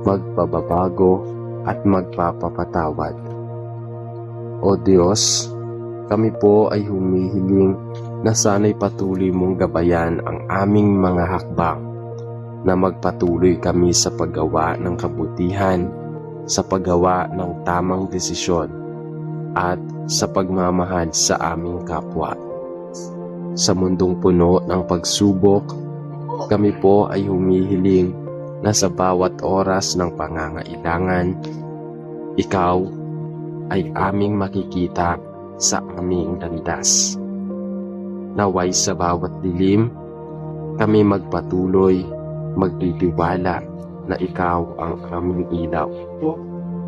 magpababago at magpapapatawad. O Diyos, kami po ay humihiling na sana'y patuloy mong gabayan ang aming mga hakbang, na magpatuloy kami sa paggawa ng kabutihan, sa paggawa ng tamang desisyon, at sa pagmamahal sa aming kapwa. Sa mundong puno ng pagsubok, kami po ay humihiling na sa bawat oras ng pangangailangan, Ikaw ay aming makikita sa aming landas. Naway sa bawat dilim, kami magpatuloy, magtitiwala na Ikaw ang aming ilaw.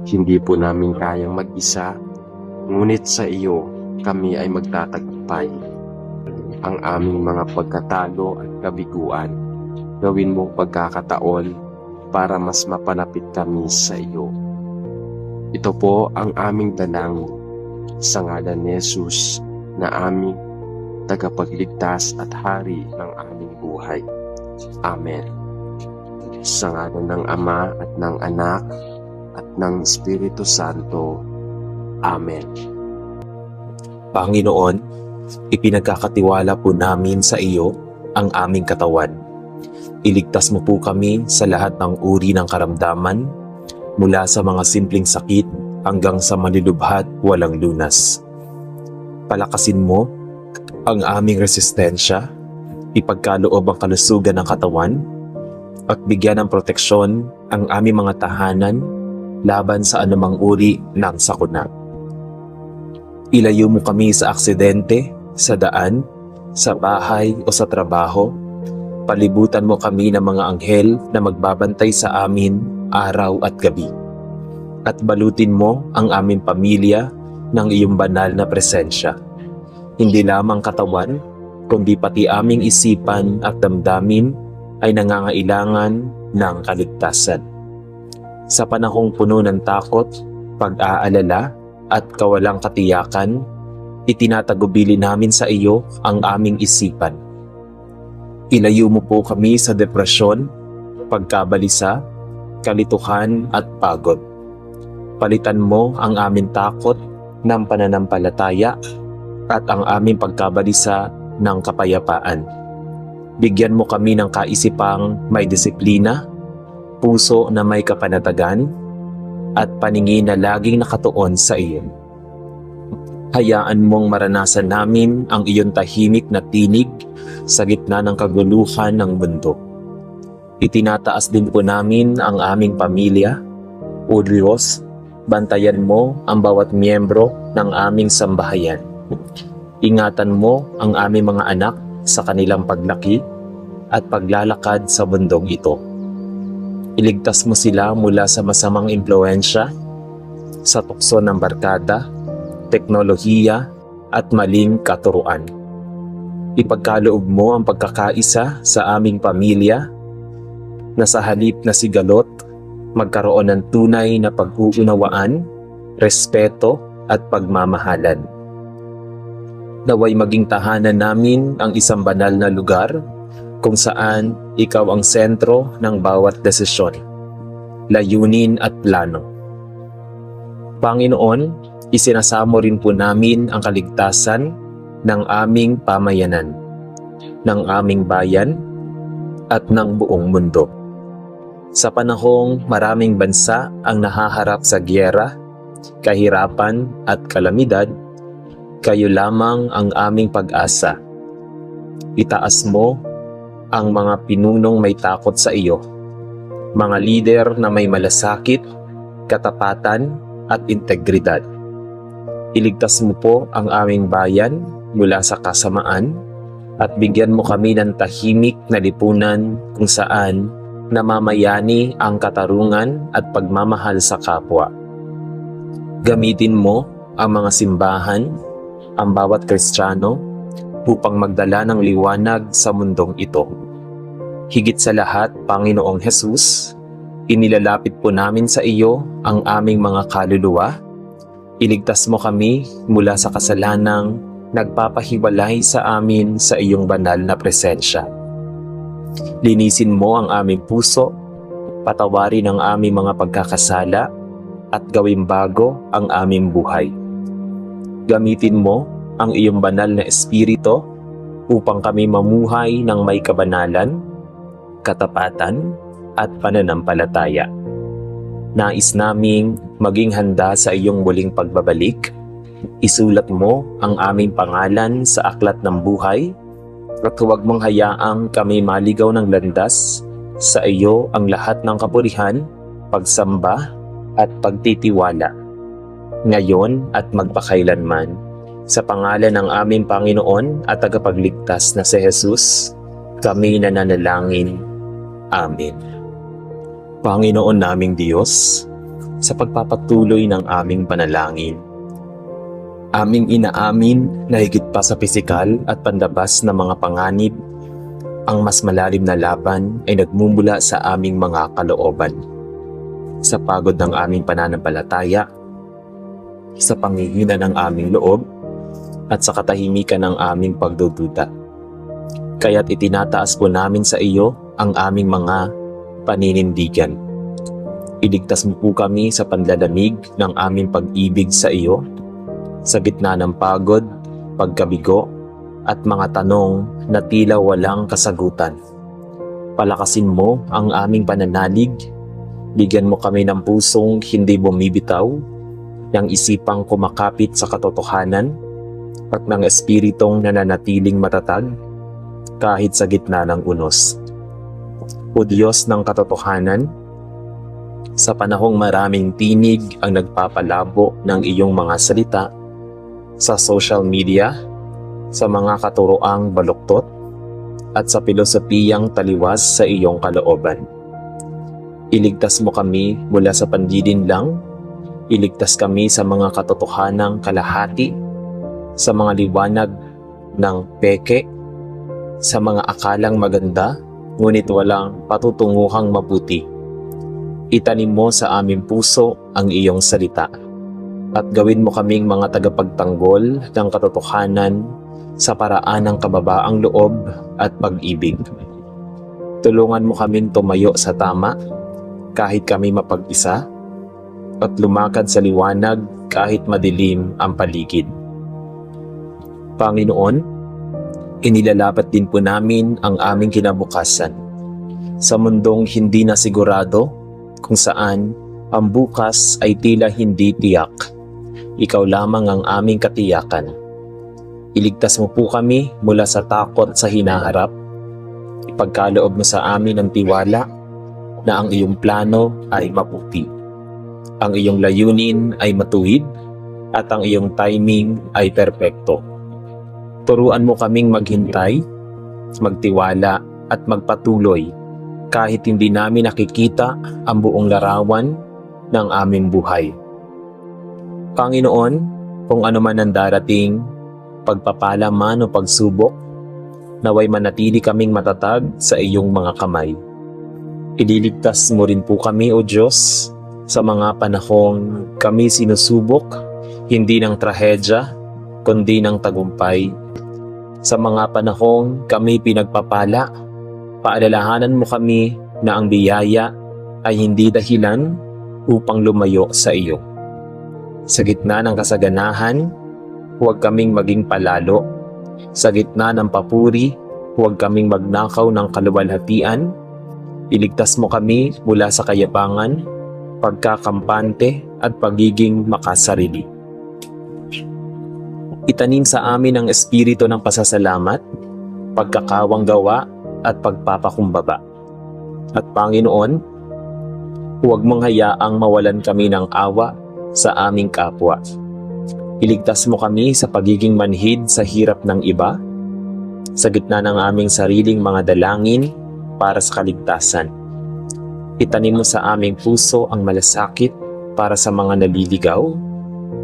Hindi po namin kayang mag-isa, ngunit sa iyo kami ay magtatagumpay. Ang aming mga pagkatalo at kabiguan, gawin mong pagkakataon para mas mapanapit kami sa iyo. Ito po ang aming dalangin sa ngalan ni Jesus na aming tagapagligtas at hari ng aming buhay. Amen. Sa ngalan ng Ama at ng Anak at ng Espiritu Santo. Amen. Panginoon, ipinagkakatiwala po namin sa iyo ang aming katawan. Iligtas mo po kami sa lahat ng uri ng karamdaman, mula sa mga simpleng sakit hanggang sa malilubhat walang lunas. Palakasin mo ang aming resistensya, ipagkaloob ang kalusugan ng katawan, at bigyan ng proteksyon ang aming mga tahanan laban sa anumang uri ng sakuna. Ilayo mo kami sa aksidente, sa daan, sa bahay o sa trabaho. Palibutan mo kami ng mga anghel na magbabantay sa amin araw at gabi. At balutin mo ang aming pamilya ng iyong banal na presensya. Hindi lamang katawan, kundi pati aming isipan at damdamin ay nangangailangan ng kaligtasan. Sa panahong puno ng takot, pag-aalala at kawalang katiyakan, itinatagubili namin sa iyo ang aming isipan. Ilayo mo po kami sa depresyon, pagkabalisa, kalituhan at pagod. Palitan mo ang aming takot ng pananampalataya at ang aming pagkabalisa ng kapayapaan. Bigyan mo kami ng kaisipang may disiplina, puso na may kapanatagan, at paningin na laging nakatuon sa iyo. Hayaan mong maranasan namin ang iyong tahimik na tinig sa gitna ng kaguluhan ng mundo. Itinataas din po namin ang aming pamilya. O Diyos, bantayan mo ang bawat miyembro ng aming sambahayan. Ingatan mo ang aming mga anak sa kanilang paglaki at paglalakad sa mundong ito. Iligtas mo sila mula sa masamang impluensya, sa tukso ng barkada, teknolohiya at maling katuruan. Ipagkaloob mo ang pagkakaisa sa aming pamilya na sa halip na sigalot, magkaroon ng tunay na pag-uunawaan, respeto at pagmamahalan. Naway maging tahanan namin ang isang banal na lugar kung saan ikaw ang sentro ng bawat desisyon, layunin at plano. Panginoon, isinasamo rin po namin ang kaligtasan ng aming pamayanan, ng aming bayan, at ng buong mundo. Sa panahong maraming bansa ang nahaharap sa giyera, kahirapan at kalamidad, kayo lamang ang aming pag-asa. Itaas mo ang mga pinunong may takot sa iyo, mga lider na may malasakit, katapatan at integridad. Iligtas mo po ang aming bayan mula sa kasamaan at bigyan mo kami ng tahimik na lipunan kung saan namamayani ang katarungan at pagmamahal sa kapwa. Gamitin mo ang mga simbahan, ang bawat Kristiyano, upang magdala ng liwanag sa mundong ito. Higit sa lahat, Panginoong Jesus, inilalapit po namin sa iyo ang aming mga kaluluwa. Iligtas mo kami mula sa kasalanang nagpapahiwalay sa amin sa iyong banal na presensya. Linisin mo ang aming puso Patawarin ang aming mga pagkakasala at gawin bago ang aming buhay. Gamitin mo ang iyong banal na espiritu upang kami mamuhay ng may kabanalan, katapatan, at pananampalataya. Nais naming maging handa sa iyong muling pagbabalik. Isulat mo ang aming pangalan sa aklat ng buhay at huwag mong hayaang kami maligaw ng landas. Sa iyo ang lahat ng kapurihan, pagsamba at pagtitiwala, ngayon at magpakailanman. Sa pangalan ng aming Panginoon at tagapagligtas na si Jesus, kami nananalangin. Amen. Panginoon naming Diyos, sa pagpapatuloy ng aming panalangin, aming inaamin na higit pa sa pisikal at pandabas na mga panganib, ang mas malalim na laban ay nagmumula sa aming mga kalooban. Sa pagod ng aming pananampalataya, sa panghihina ng aming loob, at sa katahimikan ng aming pagdududa. Kaya't itinataas po namin sa iyo ang aming mga paninindigan. Iligtas mo po kami sa panlalamig ng aming pag-ibig sa iyo, sa gitna ng pagod, pagkabigo, at mga tanong na tila walang kasagutan. Palakasin mo ang aming pananalig, bigyan mo kami ng pusong hindi bumibitaw, ng isipang kumakapit sa katotohanan, at ng espiritong nananatiling matatag kahit sa gitna ng unos. O Diyos ng katotohanan, sa panahong maraming tinig ang nagpapalabo ng iyong mga salita sa social media, sa mga katuroang baluktot, at sa pilosopiyang taliwas sa iyong kalooban. Iligtas mo kami mula sa pandilinlang, iligtas kami sa mga katotohanang kalahati, sa mga liwanag ng peke, sa mga akalang maganda, ngunit walang patutunguhang mabuti. Itanim mo sa aming puso ang iyong salita, at gawin mo kaming mga tagapagtanggol ng katotohanan sa paraan ng kababaang loob at pag-ibig. Tulungan mo kaming tumayo sa tama kahit kami mapag-isa, at lumakad sa liwanag kahit madilim ang paligid. Panginoon, inilalapat din po namin ang aming kinabukasan sa mundong hindi na sigurado, kung saan ang bukas ay tila hindi tiyak. Ikaw lamang ang aming katiyakan. Iligtas mo po kami mula sa takot sa hinaharap. Ipagkaloob mo sa amin ang tiwala na ang iyong plano ay mabuti. Ang iyong layunin ay matuwid at ang iyong timing ay perpekto. Turuan mo kaming maghintay, magtiwala at magpatuloy kahit hindi namin nakikita ang buong larawan ng aming buhay. Panginoon, kung ano man ang darating, pagpapala man o pagsubok, naway manatili kaming matatag sa iyong mga kamay. Ililigtas mo rin po kami, O Diyos, sa mga panahong kami sinusubok, hindi ng trahedya, kundi ng tagumpay. Sa mga panahong kami pinagpapala, paalalahanan mo kami na ang biyaya ay hindi dahilan upang lumayo sa iyo. Sa gitna ng kasaganahan, huwag kaming maging palalo. Sa gitna ng papuri, huwag kaming magnakaw ng kaluwalhatian. Iligtas mo kami mula sa kayabangan, pagkakampante at pagiging makasarili. Itanim sa amin ang espiritu ng pasasalamat, pagkakawang gawa at pagpapakumbaba. At Panginoon, huwag mong hayaang mawalan kami ng awa sa aming kapwa. Iligtas mo kami sa pagiging manhid sa hirap ng iba, sa gitna ng aming sariling mga dalangin para sa kaligtasan. Itanim mo sa aming puso ang malasakit para sa mga naliligaw,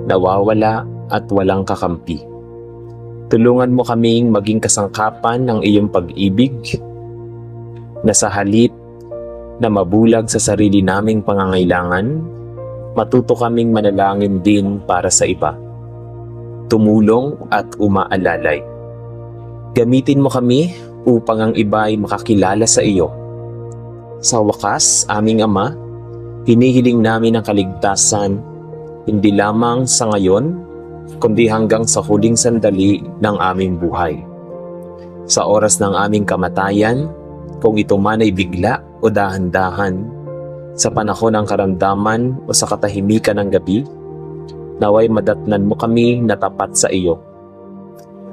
nawawala at walang kakampi. Tulungan mo kaming maging kasangkapan ng iyong pag-ibig, na sa halip na mabulag sa sarili naming pangangailangan, matuto kaming manalangin din para sa iba. Tumulong at umaalalay. Gamitin mo kami upang ang iba ay makakilala sa iyo. Sa wakas, aming Ama, hinihiling namin ang kaligtasan hindi lamang sa ngayon, kundi hanggang sa huling sandali ng aming buhay. Sa oras ng aming kamatayan, kung ito man ay bigla o dahan-dahan, sa panahon ng karamdaman o sa katahimikan ng gabi, naway madatnan mo kami na tapat sa iyo.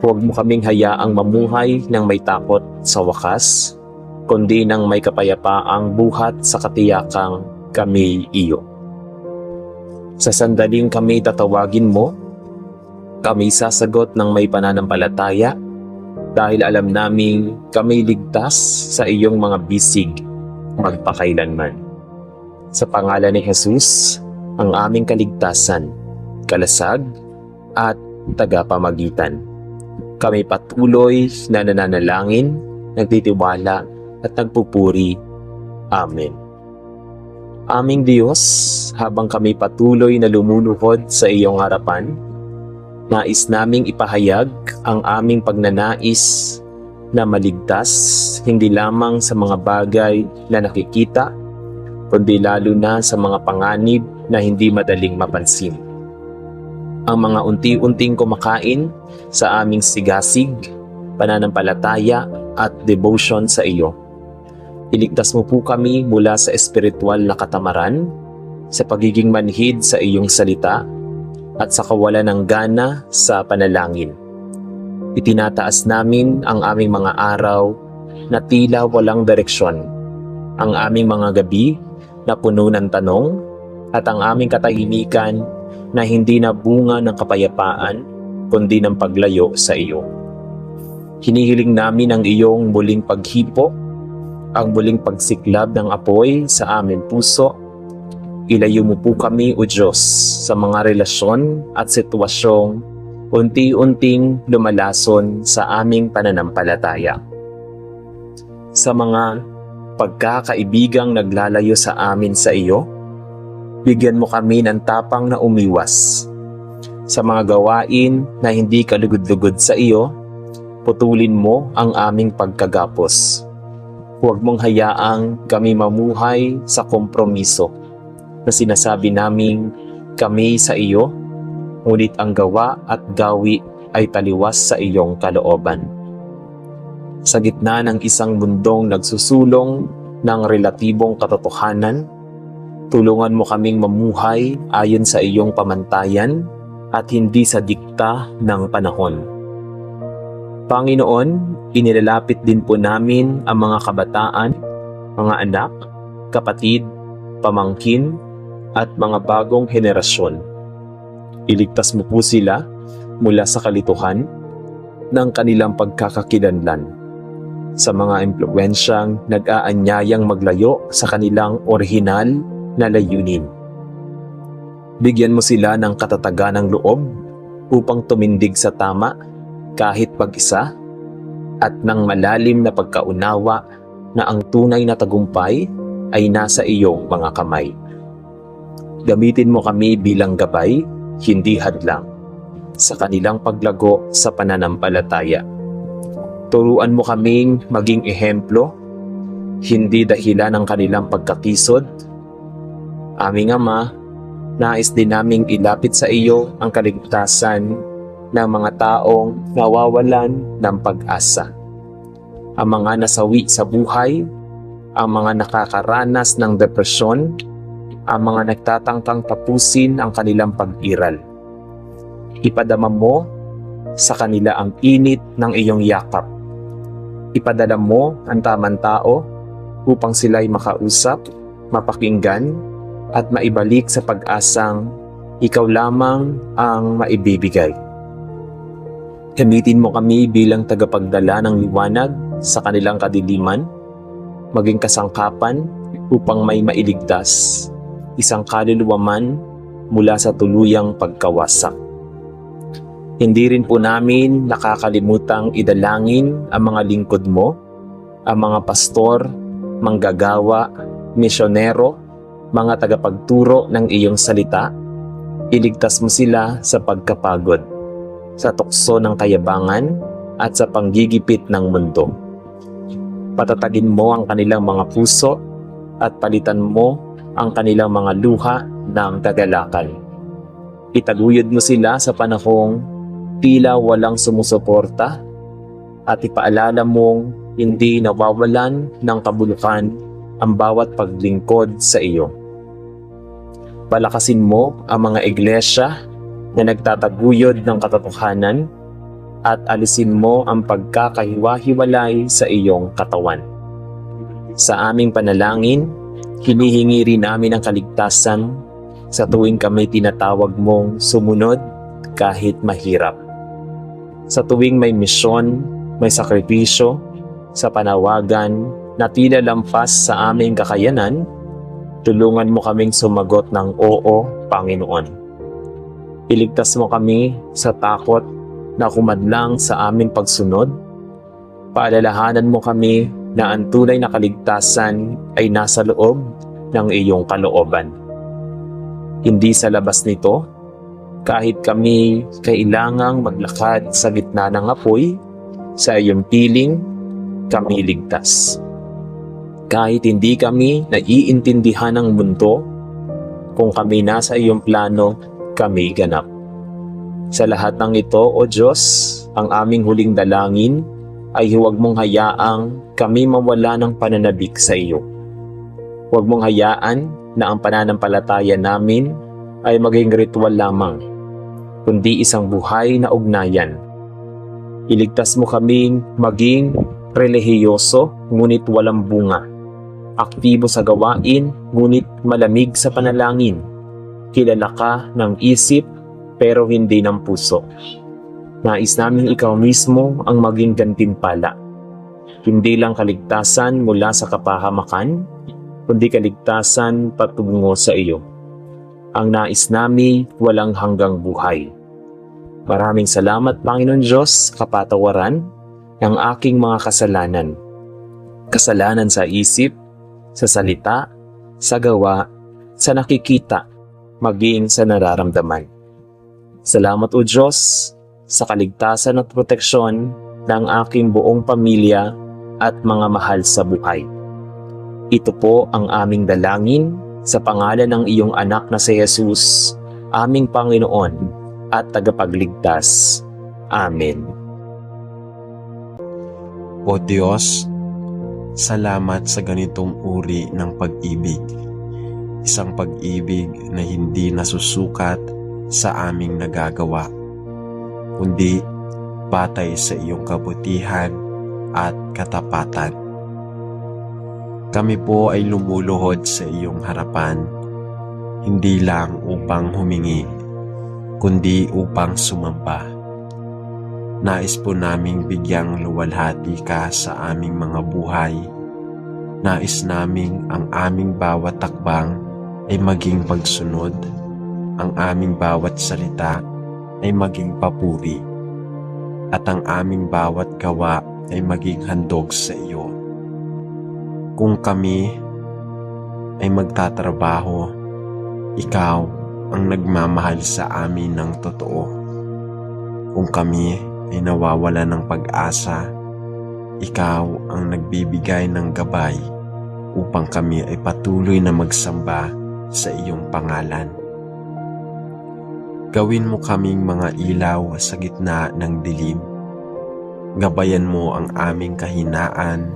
Huwag mo kaming hayaang mamuhay ng may takot sa wakas, kundi ng may kapayapaang buhat sa katiyakang kami iyo. Sa sandaling kami tatawagin mo, kami sasagot ng may pananampalataya dahil alam naming kami ligtas sa iyong mga bisig magpakailanman. Sa pangalan ni Jesus, ang aming kaligtasan, kalasag at tagapamagitan. Kami patuloy na nananalangin, nagtitiwala at nagpupuri. Amen. Aming Diyos, habang kami patuloy na lumuluhod sa iyong harapan, nais naming ipahayag ang aming pagnanais na maligtas hindi lamang sa mga bagay na nakikita, kundi lalo na sa mga panganib na hindi madaling mapansin. Ang mga unti-unting kumakain sa aming sigasig, pananampalataya at devotion sa iyo. Iligtas mo po kami mula sa espiritual na katamaran, sa pagiging manhid sa iyong salita, at sa kawalan ng gana sa panalangin. Itinataas namin ang aming mga araw na tila walang direksyon, ang aming mga gabi na puno ng tanong, at ang aming katahimikan na hindi na bunga ng kapayapaan, kundi ng paglayo sa iyo. Hinihiling namin ang iyong muling paghipo, ang muling pagsiklab ng apoy sa aming puso. Ilayo mo po kami, O Diyos, sa mga relasyon at sitwasyong unti-unting lumalason sa aming pananampalataya. Sa mga pagkakaibigang naglalayo sa amin sa iyo, bigyan mo kami ng tapang na umiwas. Sa mga gawain na hindi kalugod-lugod sa iyo, putulin mo ang aming pagkagapos. Huwag mong hayaang kami mamuhay sa kompromiso na sinasabi naming kami sa iyo, ngunit ang gawa at gawi ay taliwas sa iyong kalooban. Sa gitna ng isang mundong nagsusulong ng relatibong katotohanan, tulungan mo kaming mamuhay ayon sa iyong pamantayan at hindi sa dikta ng panahon. Panginoon, inilalapit din po namin ang mga kabataan, mga anak, kapatid, pamangkin, at mga bagong henerasyon. Iligtas mo po sila mula sa kalituhan ng kanilang pagkakakilanlan, sa mga impluwensyang nag-aanyayang maglayo sa kanilang orihinal na layunin. Bigyan mo sila ng katatagan ng loob upang tumindig sa tama kahit pag-isa, at ng malalim na pagkaunawa na ang tunay na tagumpay ay nasa iyong mga kamay. Gamitin mo kami bilang gabay, hindi hadlang, sa kanilang paglago sa pananampalataya. Turuan mo kaming maging ehemplo, hindi dahilan ng kanilang pagkakisod. Aming Ama, nais din naming ilapit sa iyo ang kaligtasan ng mga taong nawawalan ng pag-asa, ang mga nasawi sa buhay, ang mga nakakaranas ng depresyon, ang mga nagtatangkang tapusin ang kanilang pag-iral. Ipadama mo sa kanila ang init ng iyong yakap. Ipadala mo ang tamang tao upang sila'y makausap, mapakinggan, at maibalik sa pag-asang ikaw lamang ang maibibigay. Gamitin mo kami bilang tagapagdala ng liwanag sa kanilang kadiliman, maging kasangkapan upang may mailigtas, isang kaluluwa man mula sa tuluyang pagkawasak. Hindi rin po namin nakakalimutang idalangin ang mga lingkod mo, ang mga pastor, manggagawa, misyonero, mga tagapagturo ng iyong salita. Iligtas mo sila sa pagkapagod, sa tukso ng kayabangan at sa panggigipit ng mundo. Patatagin mo ang kanilang mga puso at palitan mo ang kanilang mga luha ng kagalakan. Itaguyod mo sila sa panahong tila walang sumusuporta at ipaalala mong hindi nawawalan ng kabulukan ang bawat paglingkod sa iyo. Palakasin mo ang mga iglesia na nagtataguyod ng katotohanan at alisin mo ang pagkakahiwa-hiwalay sa iyong katawan. Sa aming panalangin, hinihingi rin namin ang kaligtasan sa tuwing kami tinatawag mong sumunod kahit mahirap. Sa tuwing may misyon, may sakripisyo, sa panawagan na tila lampas sa aming kakayanan, tulungan mo kaming sumagot ng oo, Panginoon. Iligtas mo kami sa takot na kumadlang sa aming pagsunod. Paalalahanan mo kami na ang tunay na kaligtasan ay nasa loob ng iyong kalooban. Hindi sa labas nito, kahit kami kailangang maglakad sa gitna ng apoy, sa iyong piling, kami ligtas. Kahit hindi kami naiintindihan ng mundo, kung kami nasa iyong plano, kami ganap. Sa lahat ng ito, O Diyos, ang aming huling dalangin ay huwag mong hayaang kami mawala ng pananabik sa iyo. Huwag mong hayaan na ang pananampalataya namin ay maging ritual lamang, kundi isang buhay na ugnayan. Iligtas mo kaming maging relihiyoso ngunit walang bunga, aktibo sa gawain ngunit malamig sa panalangin, kilala ka ng isip pero hindi ng puso. Nais namin ikaw mismo ang maging gantimpala. Hindi lang kaligtasan mula sa kapahamakan, kundi kaligtasan patungo sa iyo. Ang nais namin walang hanggang buhay. Maraming salamat, Panginoon Diyos, kapatawaran ng aking mga kasalanan. Kasalanan sa isip, sa salita, sa gawa, sa nakikita, maging sa nararamdaman. Salamat o Diyos sa kaligtasan at proteksyon ng aking buong pamilya at mga mahal sa buhay. Ito po ang aming dalangin sa pangalan ng iyong anak na si Jesus, aming Panginoon at tagapagligtas. Amen. O Diyos, salamat sa ganitong uri ng pag-ibig. Isang pag-ibig na hindi nasusukat sa aming nagagawa, kundi batay sa iyong kabutihan at katapatan. Kami po ay lumuluhod sa iyong harapan, hindi lang upang humingi, kundi upang sumamba. Nais po naming bigyang luwalhati ka sa aming mga buhay. Nais naming ang aming bawat takbang ay maging pagsunod, ang aming bawat salita ay maging papuri, at ang aming bawat gawa ay maging handog sa iyo. Kung kami ay magtatrabaho, ikaw ang nagmamahal sa amin ng totoo. Kung kami ay nawawala ng pag-asa, ikaw ang nagbibigay ng gabay upang kami ay patuloy na magsamba sa iyong pangalan. Gawin mo kaming mga ilaw sa gitna ng dilim. Gabayan mo ang aming kahinaan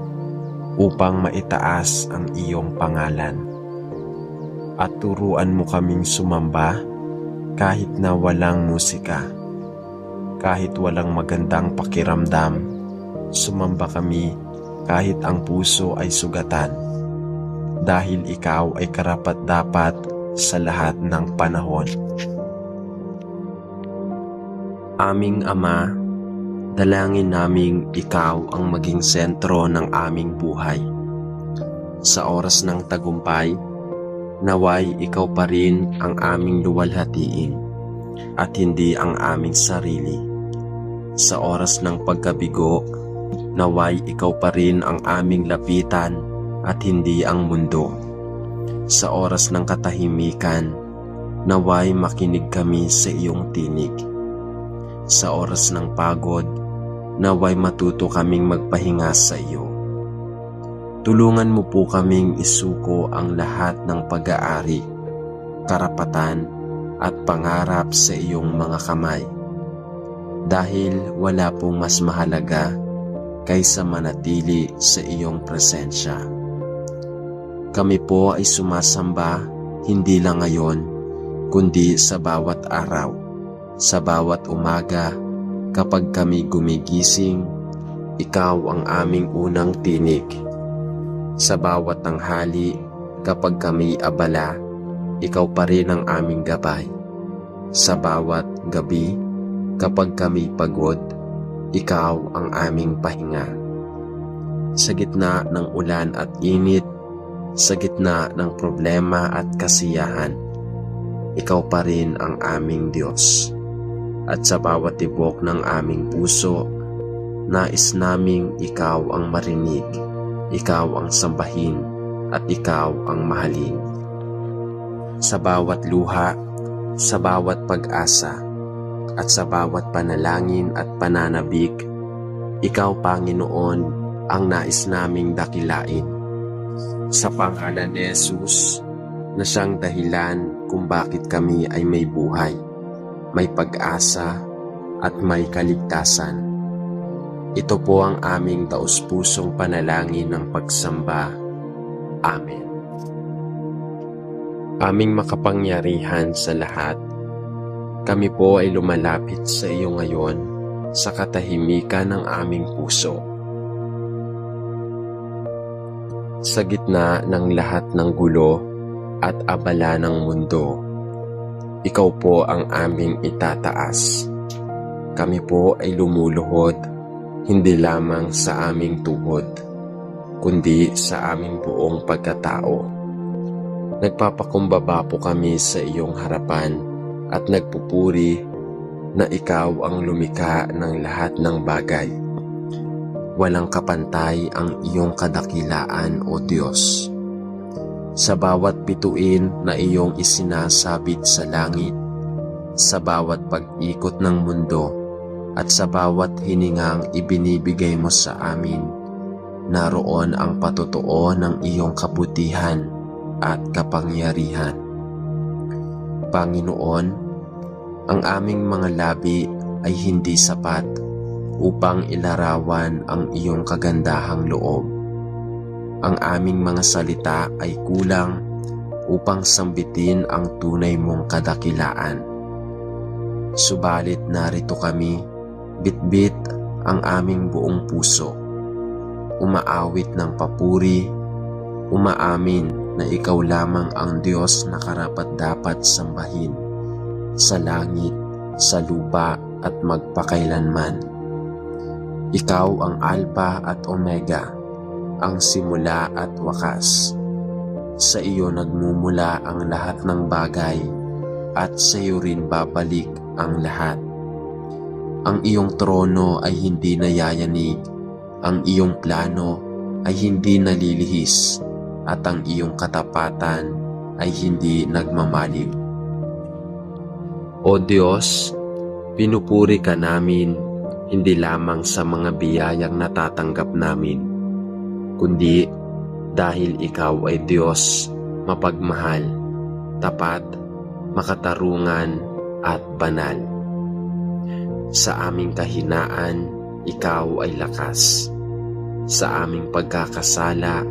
upang maitaas ang iyong pangalan. At turuan mo kaming sumamba kahit na walang musika, kahit walang magandang pakiramdam. Sumamba kami kahit ang puso ay sugatan, dahil ikaw ay karapat-dapat sa lahat ng panahon. Aming Ama, dalangin naming ikaw ang maging sentro ng aming buhay. Sa oras ng tagumpay, naway ikaw pa rin ang aming luwalhatiin at hindi ang aming sarili. Sa oras ng pagkabigo, naway ikaw pa rin ang aming lapitan at hindi ang mundo. Sa oras ng katahimikan, naway makinig kami sa iyong tinig. Sa oras ng pagod, naway matuto kaming magpahinga sa iyo. Tulungan mo po kaming isuko ang lahat ng pag-aari, karapatan at pangarap sa iyong mga kamay. Dahil wala pong mas mahalaga kaysa manatili sa iyong presensya. Kami po ay sumasamba hindi lang ngayon, kundi sa bawat araw, sa bawat umaga. Kapag kami gumigising, ikaw ang aming unang tinig. Sa bawat tanghali, kapag kami abala, ikaw pa rin ang aming gabay. Sa bawat gabi, kapag kami pagod, ikaw ang aming pahinga. Sa gitna ng ulan at init, sa gitna ng problema at kasiyahan, ikaw pa rin ang aming Diyos. At sa bawat tibok ng aming puso, nais naming ikaw ang marinig, ikaw ang sambahin, at ikaw ang mahalin. Sa bawat luha, sa bawat pag-asa, at sa bawat panalangin at pananabik, ikaw, Panginoon, ang nais naming dakilain. Sa pangalan ni Jesus, na siyang dahilan kung bakit kami ay may buhay, may pag-asa at may kaligtasan. Ito po ang aming taus-pusong panalangin ng pagsamba. Amen. Aming makapangyarihan sa lahat, kami po ay lumalapit sa iyo ngayon sa katahimikan ng aming puso. Sa gitna ng lahat ng gulo at abala ng mundo, ikaw po ang aming itataas. Kami po ay lumuluhod, hindi lamang sa aming tuhod, kundi sa aming buong pagkatao. Nagpapakumbaba po kami sa iyong harapan at nagpupuri na ikaw ang lumikha ng lahat ng bagay. Walang kapantay ang iyong kadakilaan, O Diyos. Sa bawat bituin na iyong isinasabit sa langit, sa bawat pag-ikot ng mundo, at sa bawat hiningang ibinibigay mo sa amin, naroon ang patotoo ng iyong kabutihan at kapangyarihan. Panginoon, ang aming mga labi ay hindi sapat upang ilarawan ang iyong kagandahang loob. Ang aming mga salita ay kulang upang sambitin ang tunay mong kadakilaan. Subalit narito kami, bitbit ang aming buong puso, umaawit ng papuri, umaamin na ikaw lamang ang Diyos na karapat-dapat sambahin, sa langit, sa lupa at magpakailanman. Ikaw ang Alpha at Omega, ang simula at wakas. Sa iyo nagmumula ang lahat ng bagay at sa iyo rin babalik ang lahat. Ang iyong trono ay hindi nayayanig, ang iyong plano ay hindi nalilihis, at ang iyong katapatan ay hindi nagmamalim. O Diyos, pinupuri ka namin hindi lamang sa mga biyayang natatanggap namin, kundi dahil ikaw ay Diyos, mapagmahal, tapat, makatarungan at banal. Sa aming kahinaan, ikaw ay lakas. Sa aming pagkakasala,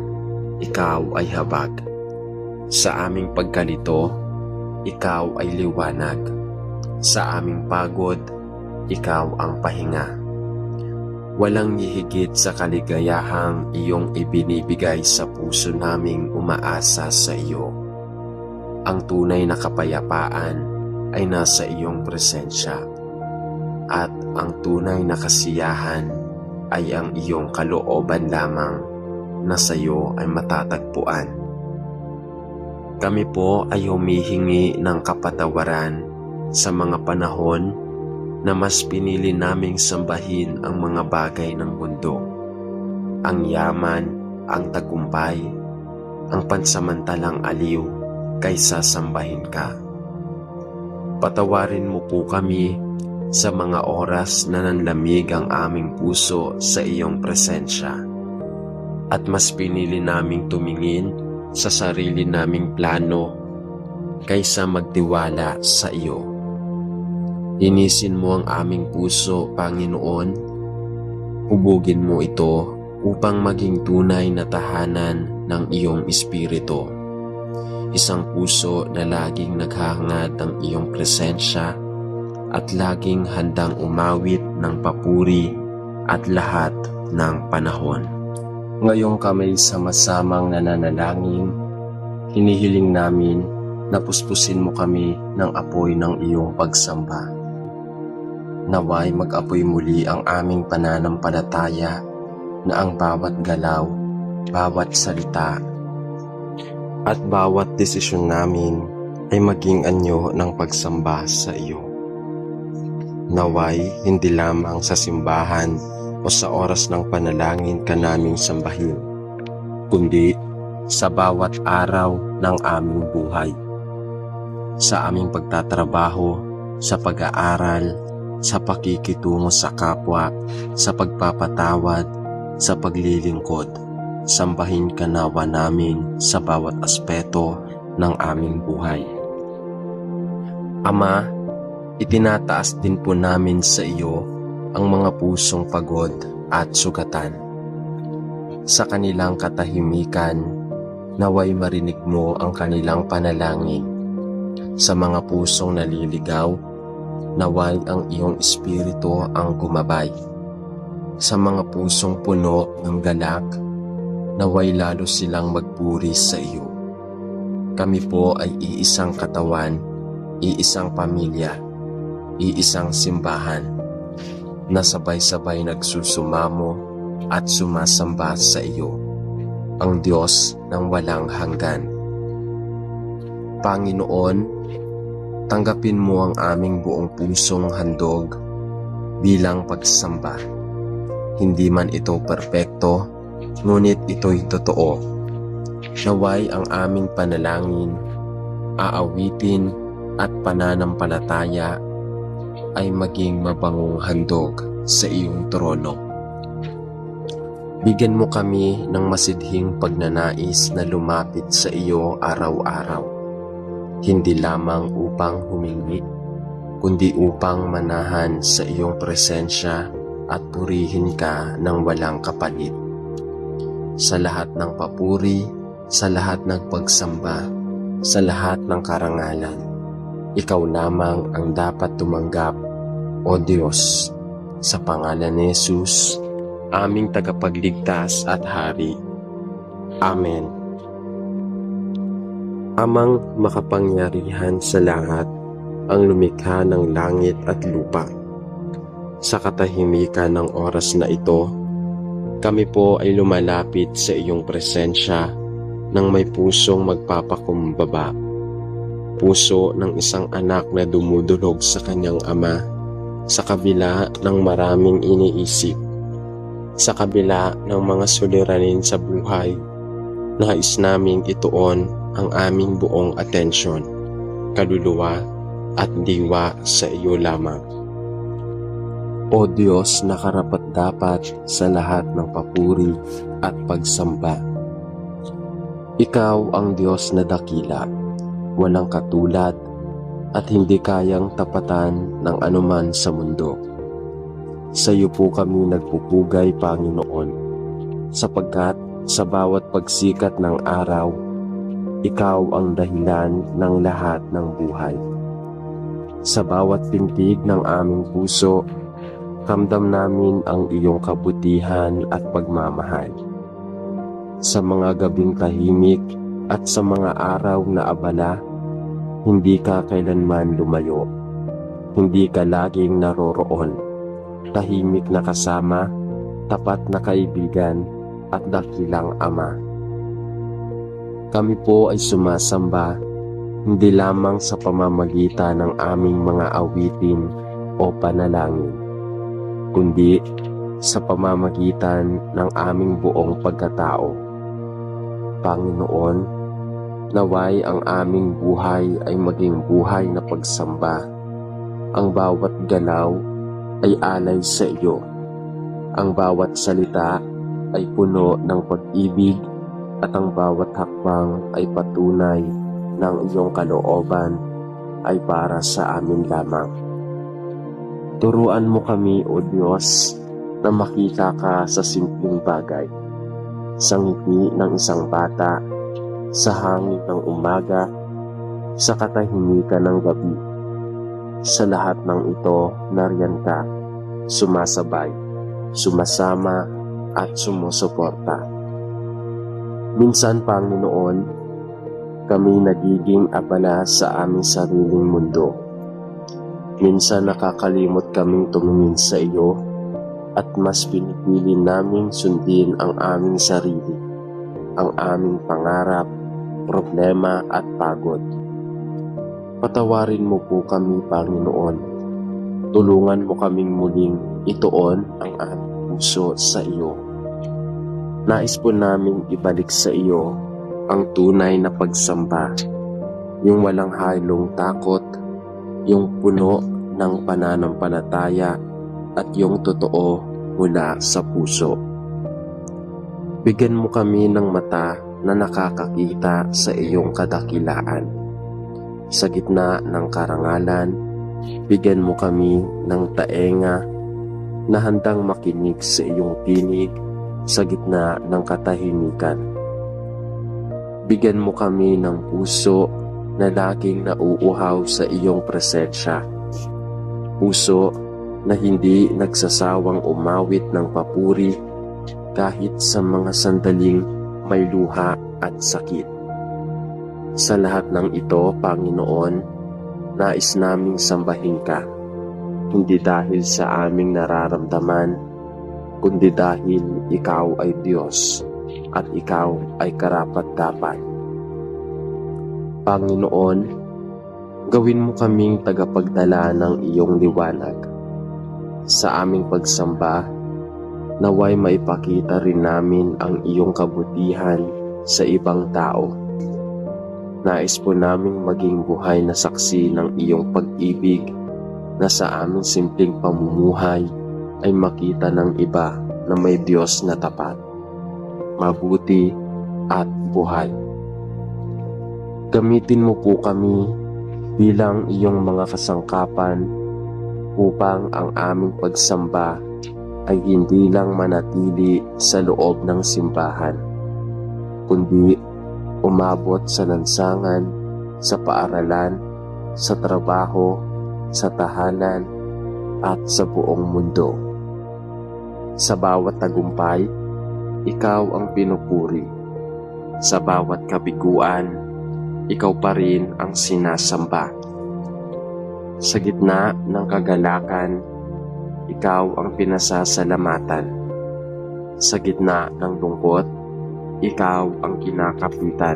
ikaw ay habag. Sa aming pagkalito, ikaw ay liwanag. Sa aming pagod, ikaw ang pahinga. Walang hihigit sa kaligayahang iyong ibinibigay sa puso naming umaasa sa iyo. Ang tunay na kapayapaan ay nasa iyong presensya, at ang tunay na kasiyahan ay ang iyong kalooban lamang na sa iyo ay matatagpuan. Kami po ay humihingi ng kapatawaran sa mga panahon na mas pinili naming sambahin ang mga bagay ng mundo, ang yaman, ang tagumpay, ang pansamantalang aliw kaysa sambahin ka. Patawarin mo po kami sa mga oras na nanlamig ang aming puso sa iyong presensya. at mas pinili naming tumingin sa sarili naming plano kaysa magtiwala sa iyo. Inisin mo ang aming puso, Panginoon. Hubugin mo ito upang maging tunay na tahanan ng iyong Espiritu. Isang puso na laging naghahangad ng iyong presensya at laging handang umawit ng papuri at lahat ng panahon. Ngayong kami sama-samang nananalangin, hinihiling namin na puspusin mo kami ng apoy ng iyong pagsamba. Naway mag-apoy muli ang aming pananampalataya na ang bawat galaw, bawat salita, at bawat desisyon namin ay maging anyo ng pagsamba sa iyo. Naway hindi lamang sa simbahan o sa oras ng panalangin ka naming sambahin, kundi sa bawat araw ng aming buhay. Sa aming pagtatrabaho, sa pag-aaral, sa pakikitungo sa kapwa, sa pagpapatawad, sa paglilingkod, sambahin ka nawa namin sa bawat aspeto ng aming buhay. Ama, itinataas din po namin sa iyo ang mga pusong pagod at sugatan. Sa kanilang katahimikan, naway marinig mo ang kanilang panalangin. Sa mga pusong naliligaw, naway ang iyong Espiritu ang gumabay. Sa mga pusong puno ng galak, naway lalo silang magpuri sa iyo. Kami po ay iisang katawan, iisang pamilya, iisang simbahan, na sabay-sabay nagsusumamo at sumasamba sa iyo, ang Diyos ng walang hanggan. Panginoon, tanggapin mo ang aming buong pusong handog bilang pagsamba. Hindi man ito perpekto, ngunit ito'y totoo. Naway ang aming panalangin, aawitin at pananampalataya ay maging mabangong handog sa iyong trono. Bigyan mo kami ng masidhing pagnanais na lumapit sa iyo araw-araw, hindi lamang upang humingi, kundi upang manahan sa iyong presensya at purihin ka ng walang kapalit. Sa lahat ng papuri, sa lahat ng pagsamba, sa lahat ng karangalan, ikaw lamang ang dapat tumanggap, O Diyos, sa pangalan ni Jesus, aming tagapagligtas at Hari. Amen. Amang makapangyarihan sa lahat, ang lumikha ng langit at lupa. Sa katahimikan ng oras na ito, kami po ay lumalapit sa iyong presensya ng may pusong magpapakumbaba. Puso ng isang anak na dumudulog sa kanyang ama sa kabila ng maraming iniisip, sa kabila ng mga suliranin sa buhay. Nais naming ituon ang aming buong atensyon, kaluluwa at diwa sa iyo lamang. O Diyos na karapat-dapat sa lahat ng papuri at pagsamba, Ikaw ang Diyos na dakila, walang katulad at hindi kayang tapatan ng anuman sa mundo. Sa iyo po kami nagpupugay, Panginoon, sapagkat sa bawat pagsikat ng araw, ikaw ang dahilan ng lahat ng buhay. Sa bawat pintig ng aming puso, ramdam namin ang iyong kabutihan at pagmamahal. Sa mga gabing tahimik at sa mga araw na abala, hindi ka kailanman lumayo. Hindi ka laging naroroon. Tahimik na kasama, tapat na kaibigan, at dakilang ama. Kami po ay sumasamba, hindi lamang sa pamamagitan ng aming mga awitin o panalangin, kundi sa pamamagitan ng aming buong pagkatao. Panginoon, naway ang aming buhay ay maging buhay na pagsamba. Ang bawat galaw ay alay sa iyo. Ang bawat salita ay puno ng pag-ibig at ang bawat hakbang ay patunay ng iyong kalooban ay para sa amin lamang. Turuan mo kami, O Diyos, na makita ka sa simpleng bagay, sa ngiti ng isang bata, sa hangin ng umaga, sa katahimikan ng gabi. Sa lahat ng ito, nariyan ka, sumasabay, sumasama at sumusuporta. Minsan, Panginoon, kami nagiging abala sa aming sariling mundo. Minsan nakakalimot kaming tumingin sa iyo at mas pinipili naming sundin ang aming sarili, ang aming pangarap, problema at pagod. Patawarin mo po kami, Panginoon. Tulungan mo kaming muling ituon ang aming puso sa iyo. Nais po naming ibalik sa iyo ang tunay na pagsamba, yung walang halong takot, yung puno ng pananampalataya at yung totoo mula sa puso. Bigyan mo kami ng mata na nakakakita sa iyong kadakilaan. Sa gitna ng karangalan, bigyan mo kami ng taenga na handang makinig sa iyong tinig sa gitna ng katahimikan. Bigyan mo kami ng puso na laging nauuhaw sa iyong presensya. Puso na hindi nagsasawang umawit ng papuri kahit sa mga sandaling may luha at sakit. Sa lahat ng ito, Panginoon, nais naming sambahin ka, hindi dahil sa aming nararamdaman, kundi dahil ikaw ay Diyos at ikaw ay karapat-dapat. Panginoon, gawin mo kaming tagapagdala ng iyong liwanag. Sa aming pagsamba, naway maipakita rin namin ang iyong kabutihan sa ibang tao. Nais po naming maging buhay na saksi ng iyong pag-ibig na sa aming simpleng pamumuhay ay makita ng iba na may Diyos na tapat, mabuti at buhay. Gamitin mo po kami bilang iyong mga kasangkapan upang ang aming pagsamba ay hindi lang manatili sa loob ng simbahan, kundi umabot sa lansangan, sa paaralan, sa trabaho, sa tahanan, at sa buong mundo. Sa bawat tagumpay, ikaw ang pinupuri. Sa bawat kabiguan, ikaw pa rin ang sinasamba. Sa gitna ng kagalakan, ikaw ang pinasasalamatan. Sa gitna ng lungkot, ikaw ang kinakapitan.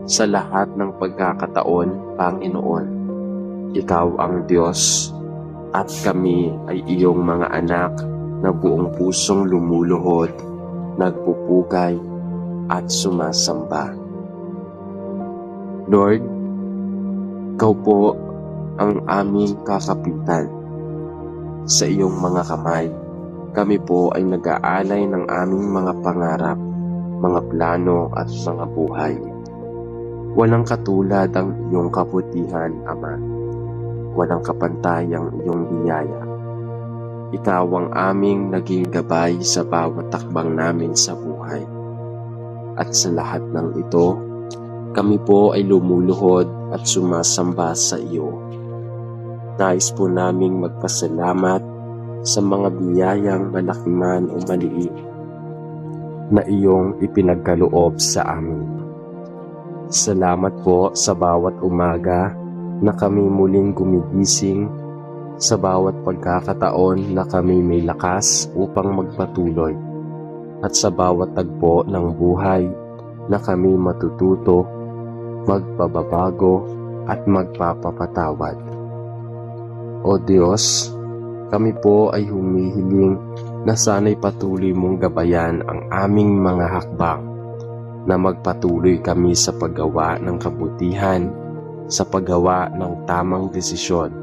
Sa lahat ng pagkakataon, Panginoon, ikaw ang Diyos at kami ay iyong mga anak na buong pusong lumuluhod, nagpupugay at sumasamba. Lord, ikaw po ang aming kakapitan. Sa iyong mga kamay, kami po ay nag-aalay ng aming mga pangarap, mga plano at mga buhay. Walang katulad ang iyong kabutihan, Ama. Walang kapantay ang iyong biyaya. Ikaw ang aming naging gabay sa bawat takbang namin sa buhay. At sa lahat ng ito, kami po ay lumuluhod at sumasamba sa iyo. Nais po naming magpasalamat sa mga biyayang malaki man o maliit na iyong ipinagkaloob sa amin. Salamat po sa bawat umaga na kami muling gumigising, sa bawat pagkakataon na kami may lakas upang magpatuloy, at sa bawat tagpo ng buhay na kami matututo, magpababago at magpapapatawad. O Diyos, kami po ay humihiling na sana'y patuloy mong gabayan ang aming mga hakbang, na magpatuloy kami sa paggawa ng kabutihan, sa paggawa ng tamang desisyon,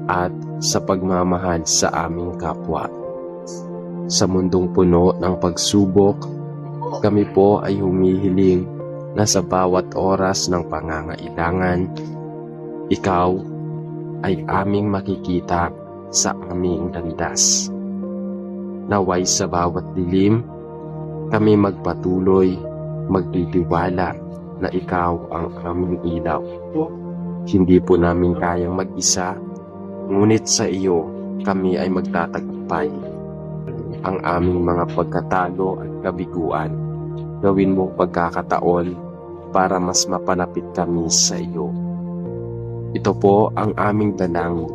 at sa pagmamahal sa aming kapwa. Sa mundong puno ng pagsubok, kami po ay humihiling na sa bawat oras ng pangangailangan, Ikaw ay aming makikita sa aming landas. Naway sa bawat dilim, kami magpatuloy, magtitiwala na Ikaw ang aming ilaw. Hindi po namin kayang mag-isa, ngunit sa iyo kami ay magtatagumpay. Ang aming mga pagkatalo at kabiguan, gawin mong pagkakataon para mas mapalapit kami sa iyo. Ito po ang aming dalangin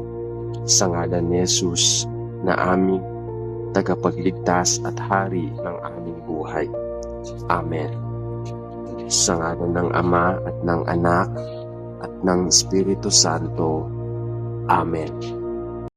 sa ngalan ni Jesus na aming tagapagligtas at hari ng aming buhay. Amen. Sa ngalan ng Ama at ng Anak at ng Espiritu Santo. Amen.